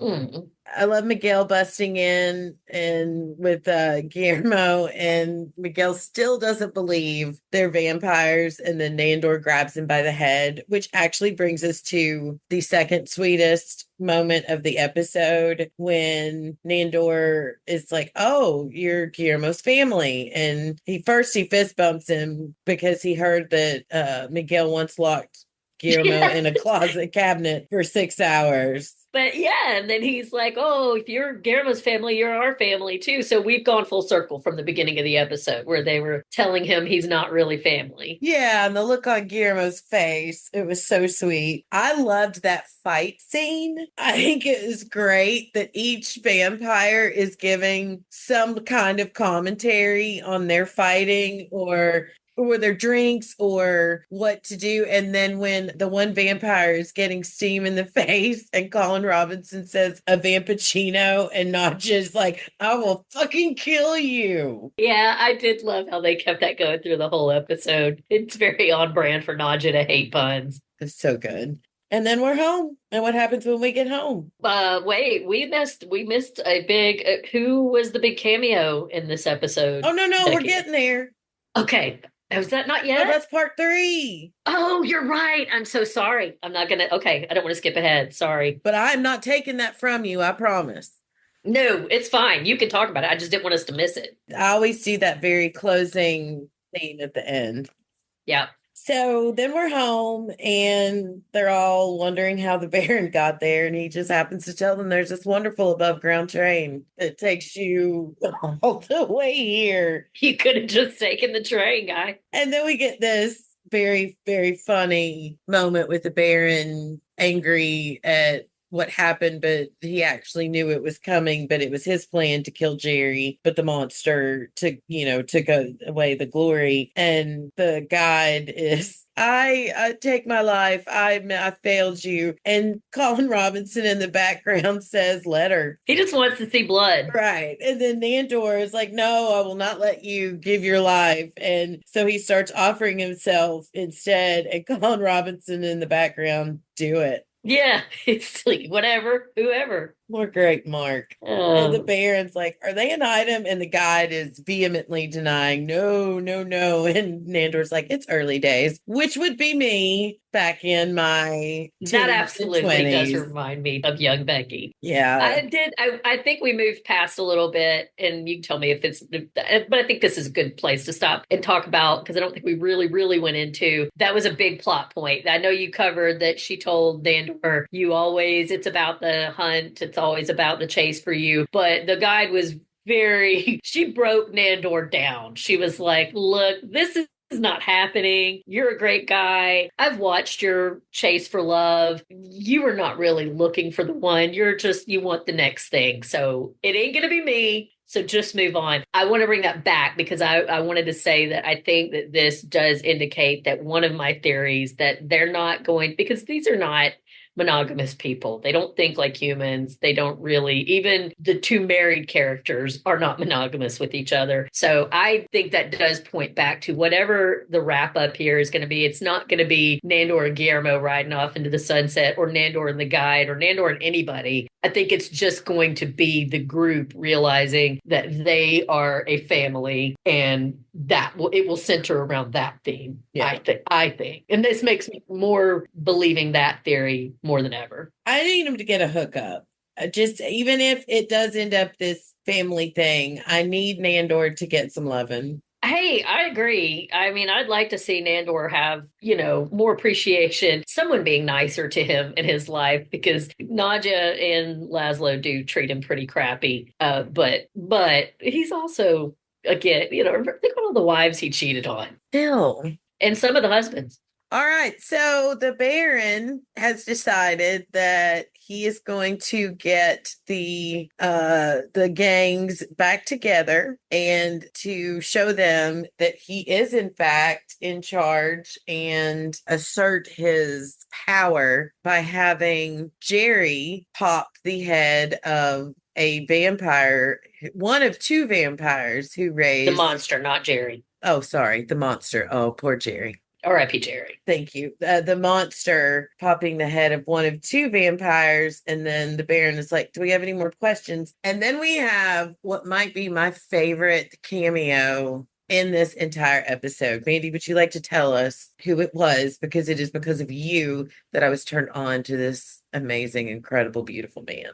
I love Miguel busting in and with Guillermo, and Miguel still doesn't believe they're vampires, and then Nandor grabs him by the head, which actually brings us to the second sweetest moment of the episode when Nandor is like, oh, you're Guillermo's family. And he fist bumps him because he heard that Miguel once locked Guillermo in a closet cabinet for 6 hours. But yeah, and then he's like, oh, if you're Guillermo's family, you're our family too. So we've gone full circle from the beginning of the episode where they were telling him he's not really family. Yeah, and the look on Guillermo's face, it was so sweet. I loved that fight scene. I think it is great that each vampire is giving some kind of commentary on their fighting or their drinks or what to do. And then when the one vampire is getting steam in the face and Colin Robinson says a vamppuccino and not just like, I will fucking kill you. Yeah, I did love how they kept that going through the whole episode. It's very on brand for Nadja to hate puns. It's so good. And then we're home. And what happens when we get home? Wait, we missed a big, who was the big cameo in this episode? Oh, no, Becky? we're getting there. Okay. Is that not yet? No, that's part 3. Oh, you're right. I'm so sorry. I'm not gonna. Okay, I don't want to skip ahead. Sorry. But I'm not taking that from you, I promise. No, it's fine. You can talk about it. I just didn't want us to miss it. I always do that very closing scene at the end. Yeah. So then we're home and they're all wondering how the Baron got there. And he just happens to tell them there's this wonderful above ground train that takes you all the way here. You could have just taken the train, guy. And then we get this very, very funny moment with the Baron angry at what happened, but he actually knew it was coming, but it was his plan to kill Jerry, but the monster took away the glory. And the guide is, I take my life. I failed you. And Colin Robinson in the background says, let her. He just wants to see blood. Right. And then Nandor is like, no, I will not let you give your life. And so he starts offering himself instead. And Colin Robinson in the background, do it. Yeah, it's like whatever, whoever. More great, Mark. And the Baron's like, are they an item? And the guide is vehemently denying, no, no, no. And Nandor's like, it's early days, which would be me back in my That absolutely does 20s. remind me of young Becky. Yeah. I think we moved past a little bit, and you can tell me if it's, but I think this is a good place to stop and talk about, because I don't think we really went into, that was a big plot point. I know you covered that she told Nandor, it's about the hunt, it's always about the chase for you. But the guide was she broke Nandor down. She was like, look, this is not happening. You're a great guy. I've watched your chase for love. You are not really looking for the one. You want the next thing. So it ain't going to be me. So just move on. I want to bring that back because I wanted to say that I think that this does indicate that one of my theories that they're not going, because these are not monogamous people. They don't think like humans. They don't really, even the two married characters are not monogamous with each other. So I think that does point back to whatever the wrap up here is going to be. It's not going to be Nandor and Guillermo riding off into the sunset, or Nandor and the guide, or Nandor and anybody. I think it's just going to be the group realizing that they are a family, and it will center around that theme. Yeah. I think. And this makes me more believing that theory more than ever. I need him to get a hookup. Just even if it does end up this family thing, I need Nandor to get some loving. Hey, I agree. I mean, I'd like to see Nandor have, more appreciation, someone being nicer to him in his life, because Nadia and Laszlo do treat him pretty crappy. But he's also, again, think about all the wives he cheated on. Still. And some of the husbands. All right. So the Baron has decided that he is going to get the gangs back together and to show them that he is in fact in charge, and assert his power by having Jerry pop the head of a vampire, one of two vampires who raised the monster, not Jerry. Oh, sorry, the monster. Oh, poor Jerry. R.I.P. Jerry. Thank you. The monster popping the head of one of two vampires. And then the Baron is like, do we have any more questions? And then we have what might be my favorite cameo in this entire episode. Mandy, would you like to tell us who it was? Because it is because of you that I was turned on to this amazing, incredible, beautiful man.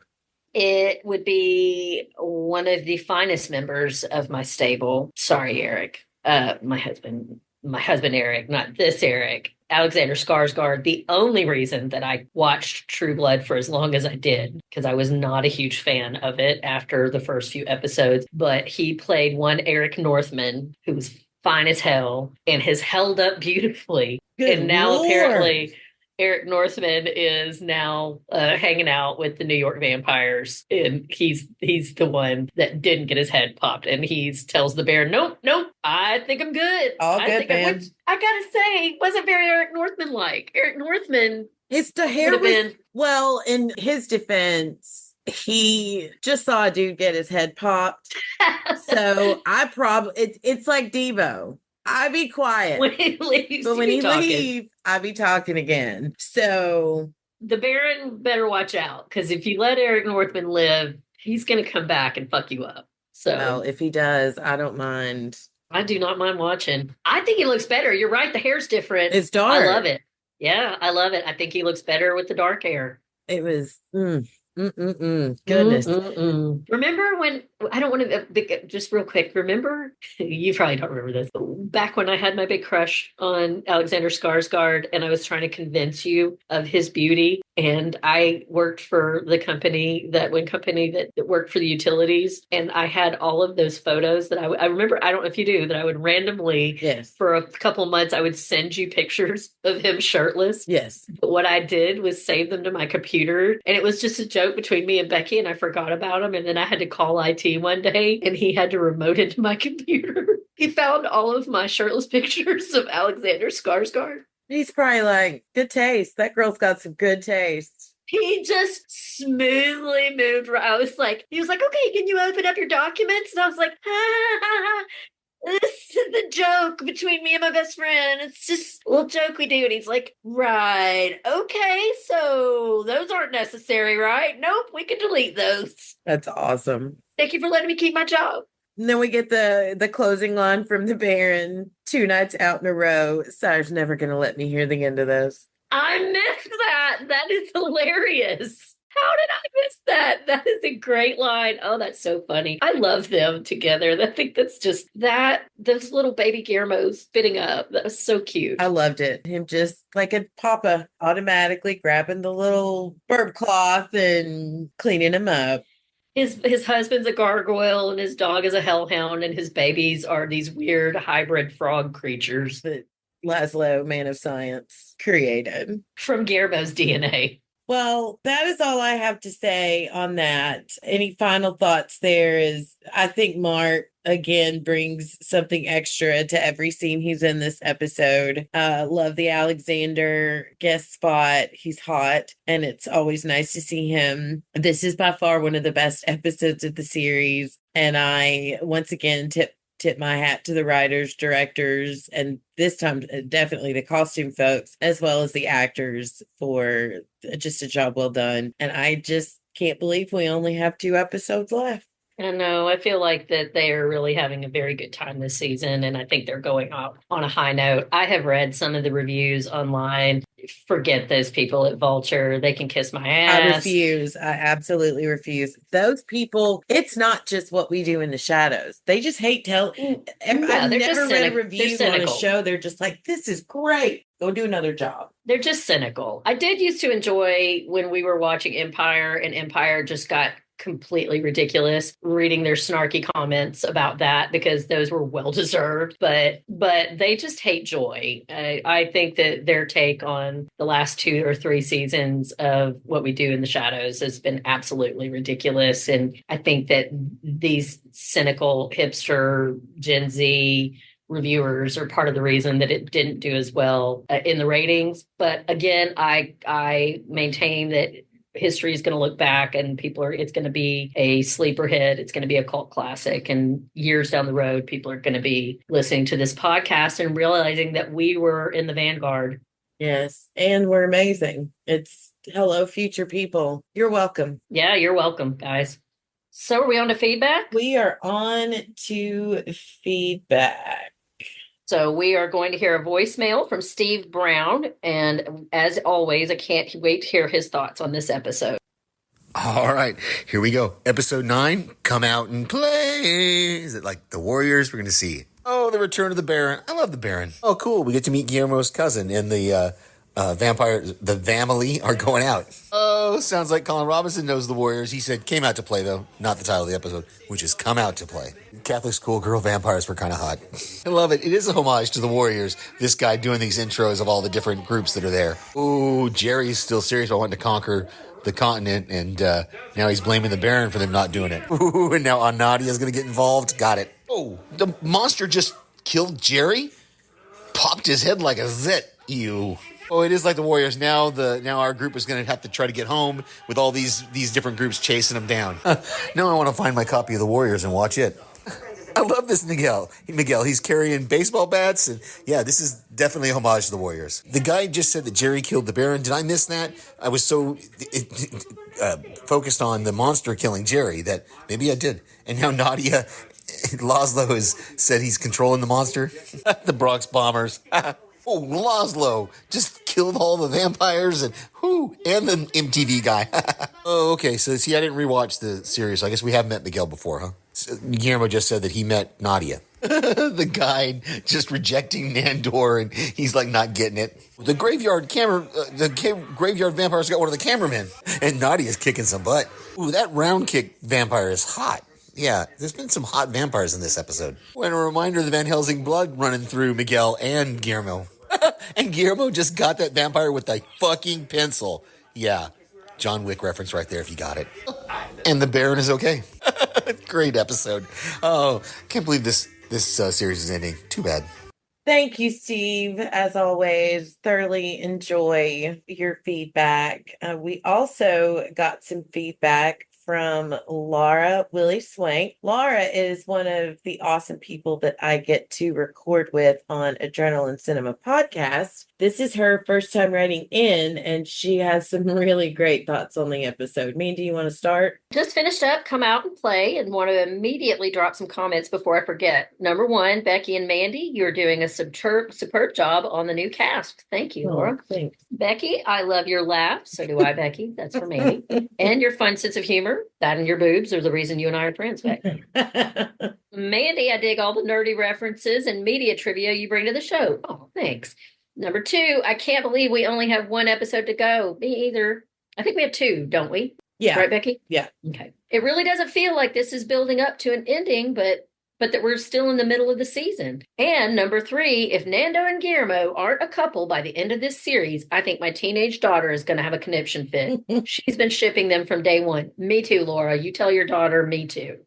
It would be one of the finest members of my stable. Sorry, Eric. My husband, Eric, not this Eric, Alexander Skarsgård. The only reason that I watched True Blood for as long as I did, because I was not a huge fan of it after the first few episodes, but he played one Eric Northman who was fine as hell and has held up beautifully. Good and now Lord. Apparently Eric Northman is now hanging out with the New York Vampires, and he's the one that didn't get his head popped, and he tells the Baron, nope, I think I'm good. All good, man. I gotta say, wasn't very Eric Northman like. Eric Northman, the hair was, well, in his defense, he just saw a dude get his head popped. So it's like Devo. I be quiet. When he leaves, but when he leaves, I be talking again. So the Baron better watch out, because if you let Eric Northman live, he's going to come back and fuck you up. So, well, if he does, I don't mind. I do not mind watching. I think he looks better. You're right. The hair's different. It's dark. I love it. Yeah, I love it. I think he looks better with the dark hair. It was. Goodness. Remember when I don't want to just real quick. Remember, you probably don't remember this. Back when I had my big crush on Alexander Skarsgård, and I was trying to convince you of his beauty, and I worked for the company that worked for the utilities, and I had all of those photos that I remember. I don't know if you do that. I would randomly, Yes. for a couple of months, I would send you pictures of him shirtless. Yes. But what I did was save them to my computer, and it was just a joke between me and Becky, and I forgot about him. And then I had to call IT one day, and he had to remote into my computer. He found all of my shirtless pictures of Alexander Skarsgård. He's probably like, good taste. That girl's got some good taste. He just smoothly moved. I was like, he was like, okay, can you open up your documents? And I was like, this is the joke between me and my best friend. It's just a little joke we do. And he's like, right. Okay. So those aren't necessary, right? Nope. We can delete those. That's awesome. Thank you for letting me keep my job. And then we get the closing line from the Baron 2 nights out in a row. Sire's never going to let me hear the end of those. I missed that. That is hilarious. How did I miss that? That is a great line. Oh, that's so funny. I love them together. I think that's just those little baby Guillermos fitting up. That was so cute. I loved it. Him just like a papa automatically grabbing the little burp cloth and cleaning him up. His husband's a gargoyle and his dog is a hellhound and his babies are these weird hybrid frog creatures That Laszlo, man of science, created. from Guillermo's DNA. Well, that is all I have to say on that. Any final thoughts there is, I think Mark, again, brings something extra to every scene he's in this episode. Love the Alexander guest spot. He's hot, and it's always nice to see him. This is by far one of the best episodes of the series, and I, once again, tip my hat to the writers, directors, and this time definitely the costume folks, as well as the actors for just a job well done. And I just can't believe we only have 2 episodes left. I know. I feel like that they are really having a very good time this season, and I think they're going out on a high note. I have read some of the reviews online. Forget those people at Vulture. They can kiss my ass. I refuse. I absolutely refuse. Those people, it's not just what we do in the shadows. They just hate telling. I've they're never just read a cynic- review they're on a cynical. show. They're just like, this is great. Go do another job. They're just cynical. I did used to enjoy when we were watching Empire, and Empire just got completely ridiculous, reading their snarky comments about that because those were well deserved, but they just hate joy. I think that their take on the last 2 or 3 seasons of What We Do in the Shadows has been absolutely ridiculous, and I think that these cynical hipster Gen Z reviewers are part of the reason that it didn't do as well in the ratings. But again, I maintain that history is going to look back and it's going to be a sleeper hit. It's going to be a cult classic. And years down the road, people are going to be listening to this podcast and realizing that we were in the vanguard. Yes. And we're amazing. It's hello, future people. You're welcome. Yeah, you're welcome, guys. So are we on to feedback? We are on to feedback. So we are going to hear a voicemail from Steve Brown. And as always, I can't wait to hear his thoughts on this episode. All right, here we go. Episode 9, come out and play. Is it like the Warriors? We're going to see. Oh, the return of the Baron. I love the Baron. Oh, cool. We get to meet Guillermo's cousin and the family are going out. Oh, sounds like Colin Robinson knows the Warriors. He said came out to play, though. Not the title of the episode, which is come out to play. Catholic schoolgirl vampires were kind of hot. I love it. It is a homage to the Warriors. This guy doing these intros of all the different groups that are there. Ooh, Jerry's still serious about wanting to conquer the continent, and now he's blaming the Baron for them not doing it. Ooh, and now Nadia's going to get involved. Got it. Oh, the monster just killed Jerry? Popped his head like a zit. Ew. Oh, it is like the Warriors. Now our group is going to have to try to get home with all these different groups chasing them down. Now I want to find my copy of the Warriors and watch it. I love this Miguel. He's carrying baseball bats, and yeah, this is definitely a homage to the Warriors. The guy just said that Jerry killed the Baron. Did I miss that? I was so focused on the monster killing Jerry that maybe I did. And now Laszlo has said he's controlling the monster. The Bronx Bombers. Oh, Laszlo just killed all the vampires and the MTV guy. Oh, okay. So see, I didn't rewatch the series. I guess we have met Miguel before, huh? So, Guillermo just said that he met Nadia. The guy just rejecting Nandor, and he's like not getting it. The graveyard vampires got one of the cameramen, and Nadia's kicking some butt. Ooh, that round kick vampire is hot. Yeah, there's been some hot vampires in this episode. And a reminder of the Van Helsing blood running through Miguel and Guillermo. And Guillermo just got that vampire with a fucking pencil. Yeah, John Wick reference right there if you got it. And the Baron is okay. Great episode. Oh, can't believe this series is ending. Too bad. Thank you, Steve. As always, thoroughly enjoy your feedback. We also got some feedback from Laura Willie Swank. Laura is one of the awesome people that I get to record with on Adrenaline Cinema Podcast. This is her first time writing in, and she has some really great thoughts on the episode. Mandy, you want to start? Just finished up, come out and play, and want to immediately drop some comments before I forget. Number one, Becky and Mandy, you're doing a superb job on the new cast. Thank you, Laura. Thanks. Becky, I love your laugh. So do I, Becky. That's for Mandy. And your fun sense of humor. That and your boobs are the reason you and I are friends, Becky. Mandy, I dig all the nerdy references and media trivia you bring to the show. Oh, thanks. Number two, I can't believe we only have one episode to go. Me either. I think we have two, don't we? Yeah. Right, Becky? Yeah. Okay. It really doesn't feel like this is building up to an ending, but that we're still in the middle of the season. And number three, if Nando and Guillermo aren't a couple by the end of this series, I think my teenage daughter is going to have a conniption fit. She's been shipping them from day one. Me too, Laura. You tell your daughter, me too.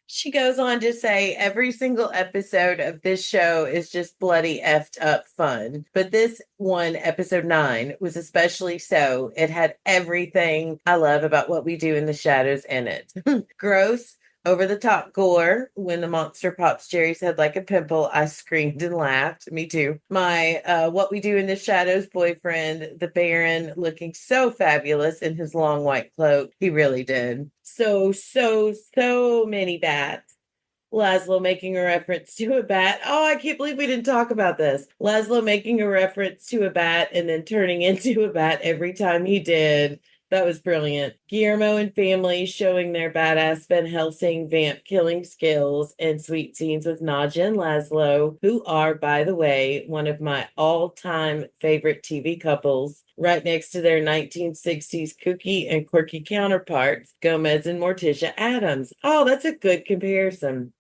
She goes on to say every single episode of this show is just bloody effed up fun. But this one, episode 9, was especially so. It had everything I love about what we do in the shadows in it. Gross, over the top gore. When the monster pops Jerry's head like a pimple, I screamed and laughed. Me too. My what we do in the shadows boyfriend, the Baron, looking so fabulous in his long white cloak. He really did. So many bats. Laszlo making a reference to a bat. Oh, I can't believe we didn't talk about this. Laszlo making a reference to a bat and then turning into a bat every time he did. That was brilliant. Guillermo and family showing their badass Van Helsing vamp killing skills and sweet scenes with Nadja and Laszlo, who are, by the way, one of my all-time favorite TV couples, right next to their 1960s kooky and quirky counterparts, Gomez and Morticia Adams. Oh, that's a good comparison.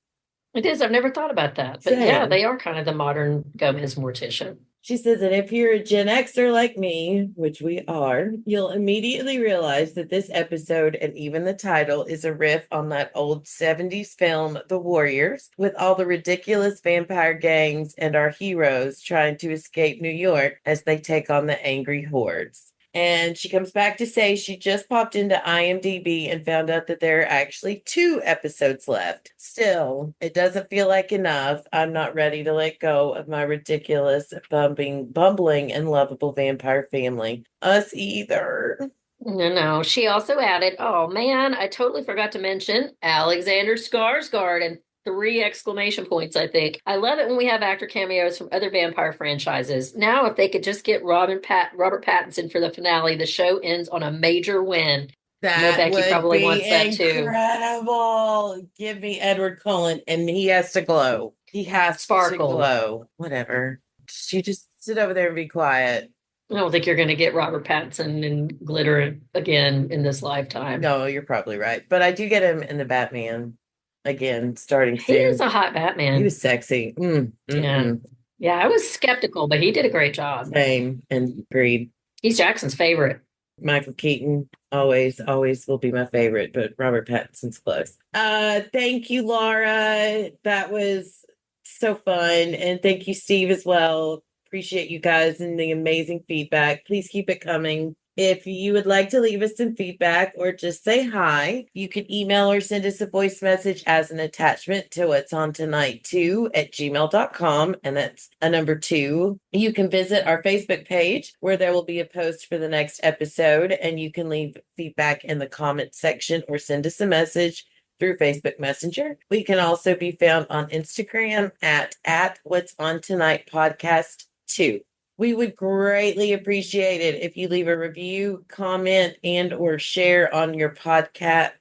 It is. I've never thought about that. But Same. yeah, they are kind of the modern Gomez Morticia. She says that if you're a Gen Xer like me, which we are, you'll immediately realize that this episode and even the title is a riff on that old 70s film, The Warriors, with all the ridiculous vampire gangs and our heroes trying to escape New York as they take on the angry hordes. And she comes back to say she just popped into IMDb and found out that there are actually 2 episodes left. Still, it doesn't feel like enough. I'm not ready to let go of my ridiculous, bumbling, and lovable vampire family. Us either. No. She also added, oh man, I totally forgot to mention Alexander Skarsgård and 3 exclamation points, I think. I love it when we have actor cameos from other vampire franchises. Now, if they could just get Robert Pattinson for the finale, the show ends on a major win. That Becky would probably be wants that too. Incredible. Give me Edward Cullen, and he has to glow. He has Sparkle. to glow. Whatever. You just sit over there and be quiet. I don't think you're going to get Robert Pattinson and glitter again in this lifetime. No, you're probably right. But I do get him in the Batman again, starting He soon. is a hot Batman. He was sexy. Yeah, I was skeptical, but he did a great job. Same, and agreed. He's Jackson's favorite. Michael Keaton always will be my favorite, but Robert Pattinson's close. Thank you, Laura. That was so fun. And thank you, Steve, as well. Appreciate you guys and the amazing feedback. Please keep it coming. If you would like to leave us some feedback or just say hi, you can email or send us a voice message as an attachment to What's On Tonight 2 at gmail.com. And that's a number 2. You can visit our Facebook page where there will be a post for the next episode, and you can leave feedback in the comment section or send us a message through Facebook Messenger. We can also be found on Instagram at What's On Tonight Podcast 2. We would greatly appreciate it if you leave a review, comment, and or share on your podcast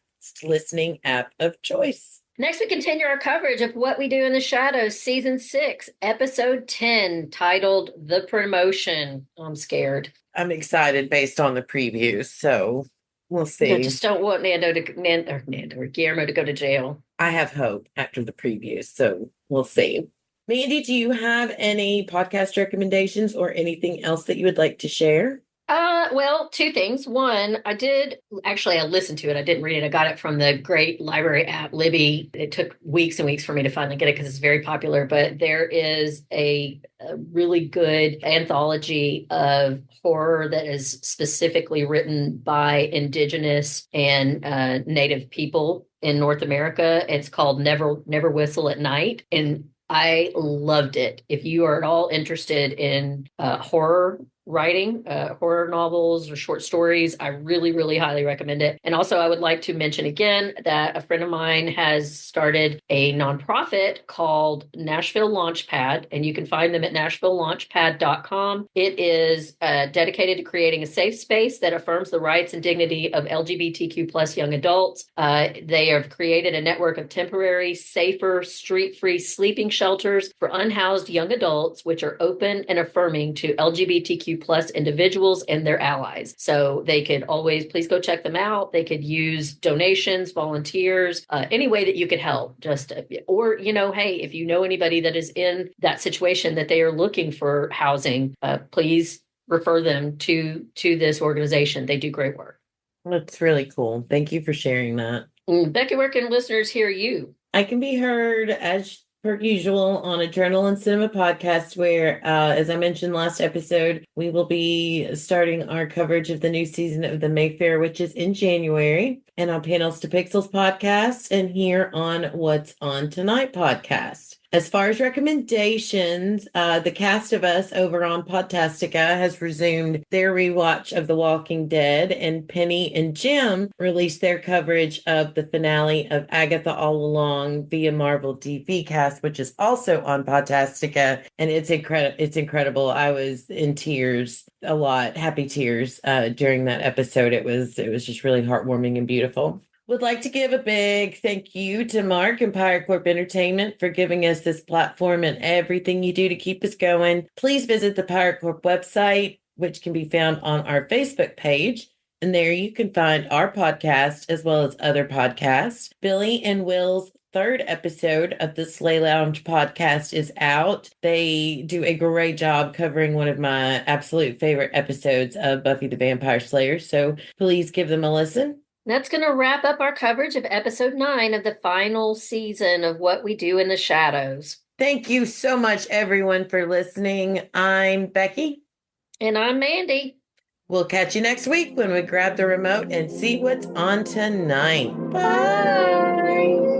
listening app of choice. Next, we continue our coverage of What We Do in the Shadows, Season 6, Episode 10, titled The Promotion. I'm scared. I'm excited based on the previews, so we'll I see. just don't want Guillermo to go to jail. I have hope after the previews, so we'll see. Mandy, do you have any podcast recommendations or anything else that you would like to share? Well, 2 things. One, I listened to it. I didn't read it. I got it from the great library app, Libby. It took weeks and weeks for me to finally get it because it's very popular, but there is a really good anthology of horror that is specifically written by Indigenous and Native people in North America. It's called Never Whistle at Night. And I loved it. If you are at all interested in horror writing, horror novels or short stories, I really, really highly recommend it. And also, I would like to mention again that a friend of mine has started a nonprofit called Nashville Launchpad, and you can find them at nashvillelaunchpad.com. It is dedicated to creating a safe space that affirms the rights and dignity of LGBTQ plus young adults. They have created a network of temporary, safer, street-free sleeping shelters for unhoused young adults, which are open and affirming to LGBTQ plus individuals and their allies. So they could always, please go check them out. They could use donations, volunteers, any way that you could help. Or, hey, if you know anybody that is in that situation that they are looking for housing, please refer them to this organization. They do great work. That's really cool. Thank you for sharing that. Becky, where can listeners hear you? I can be heard as per usual on a Journal and Cinema podcast where, as I mentioned last episode, we will be starting our coverage of the new season of The Mayfair Witches in January, and on Panels to Pixels podcast, and here on What's On Tonight podcast. As far as recommendations, the cast of us over on Podtastica has resumed their rewatch of The Walking Dead, and Penny and Jim released their coverage of the finale of Agatha All Along via Marvel TV Cast, which is also on Podtastica, and it's incredible. I was in tears a lot, happy tears during that episode. It was just really heartwarming and beautiful. Would like to give a big thank you to Mark and Pirate Corp Entertainment for giving us this platform and everything you do to keep us going. Please visit the Pirate Corp website, which can be found on our Facebook page. And there you can find our podcast as well as other podcasts. Billy and Will's 3rd episode of the Slay Lounge podcast is out. They do a great job covering one of my absolute favorite episodes of Buffy the Vampire Slayer. So please give them a listen. That's going to wrap up our coverage of episode 9 of the final season of What We Do in the Shadows. Thank you so much, everyone, for listening. I'm Becky. And I'm Mandy. We'll catch you next week when we grab the remote and see what's on tonight. Bye.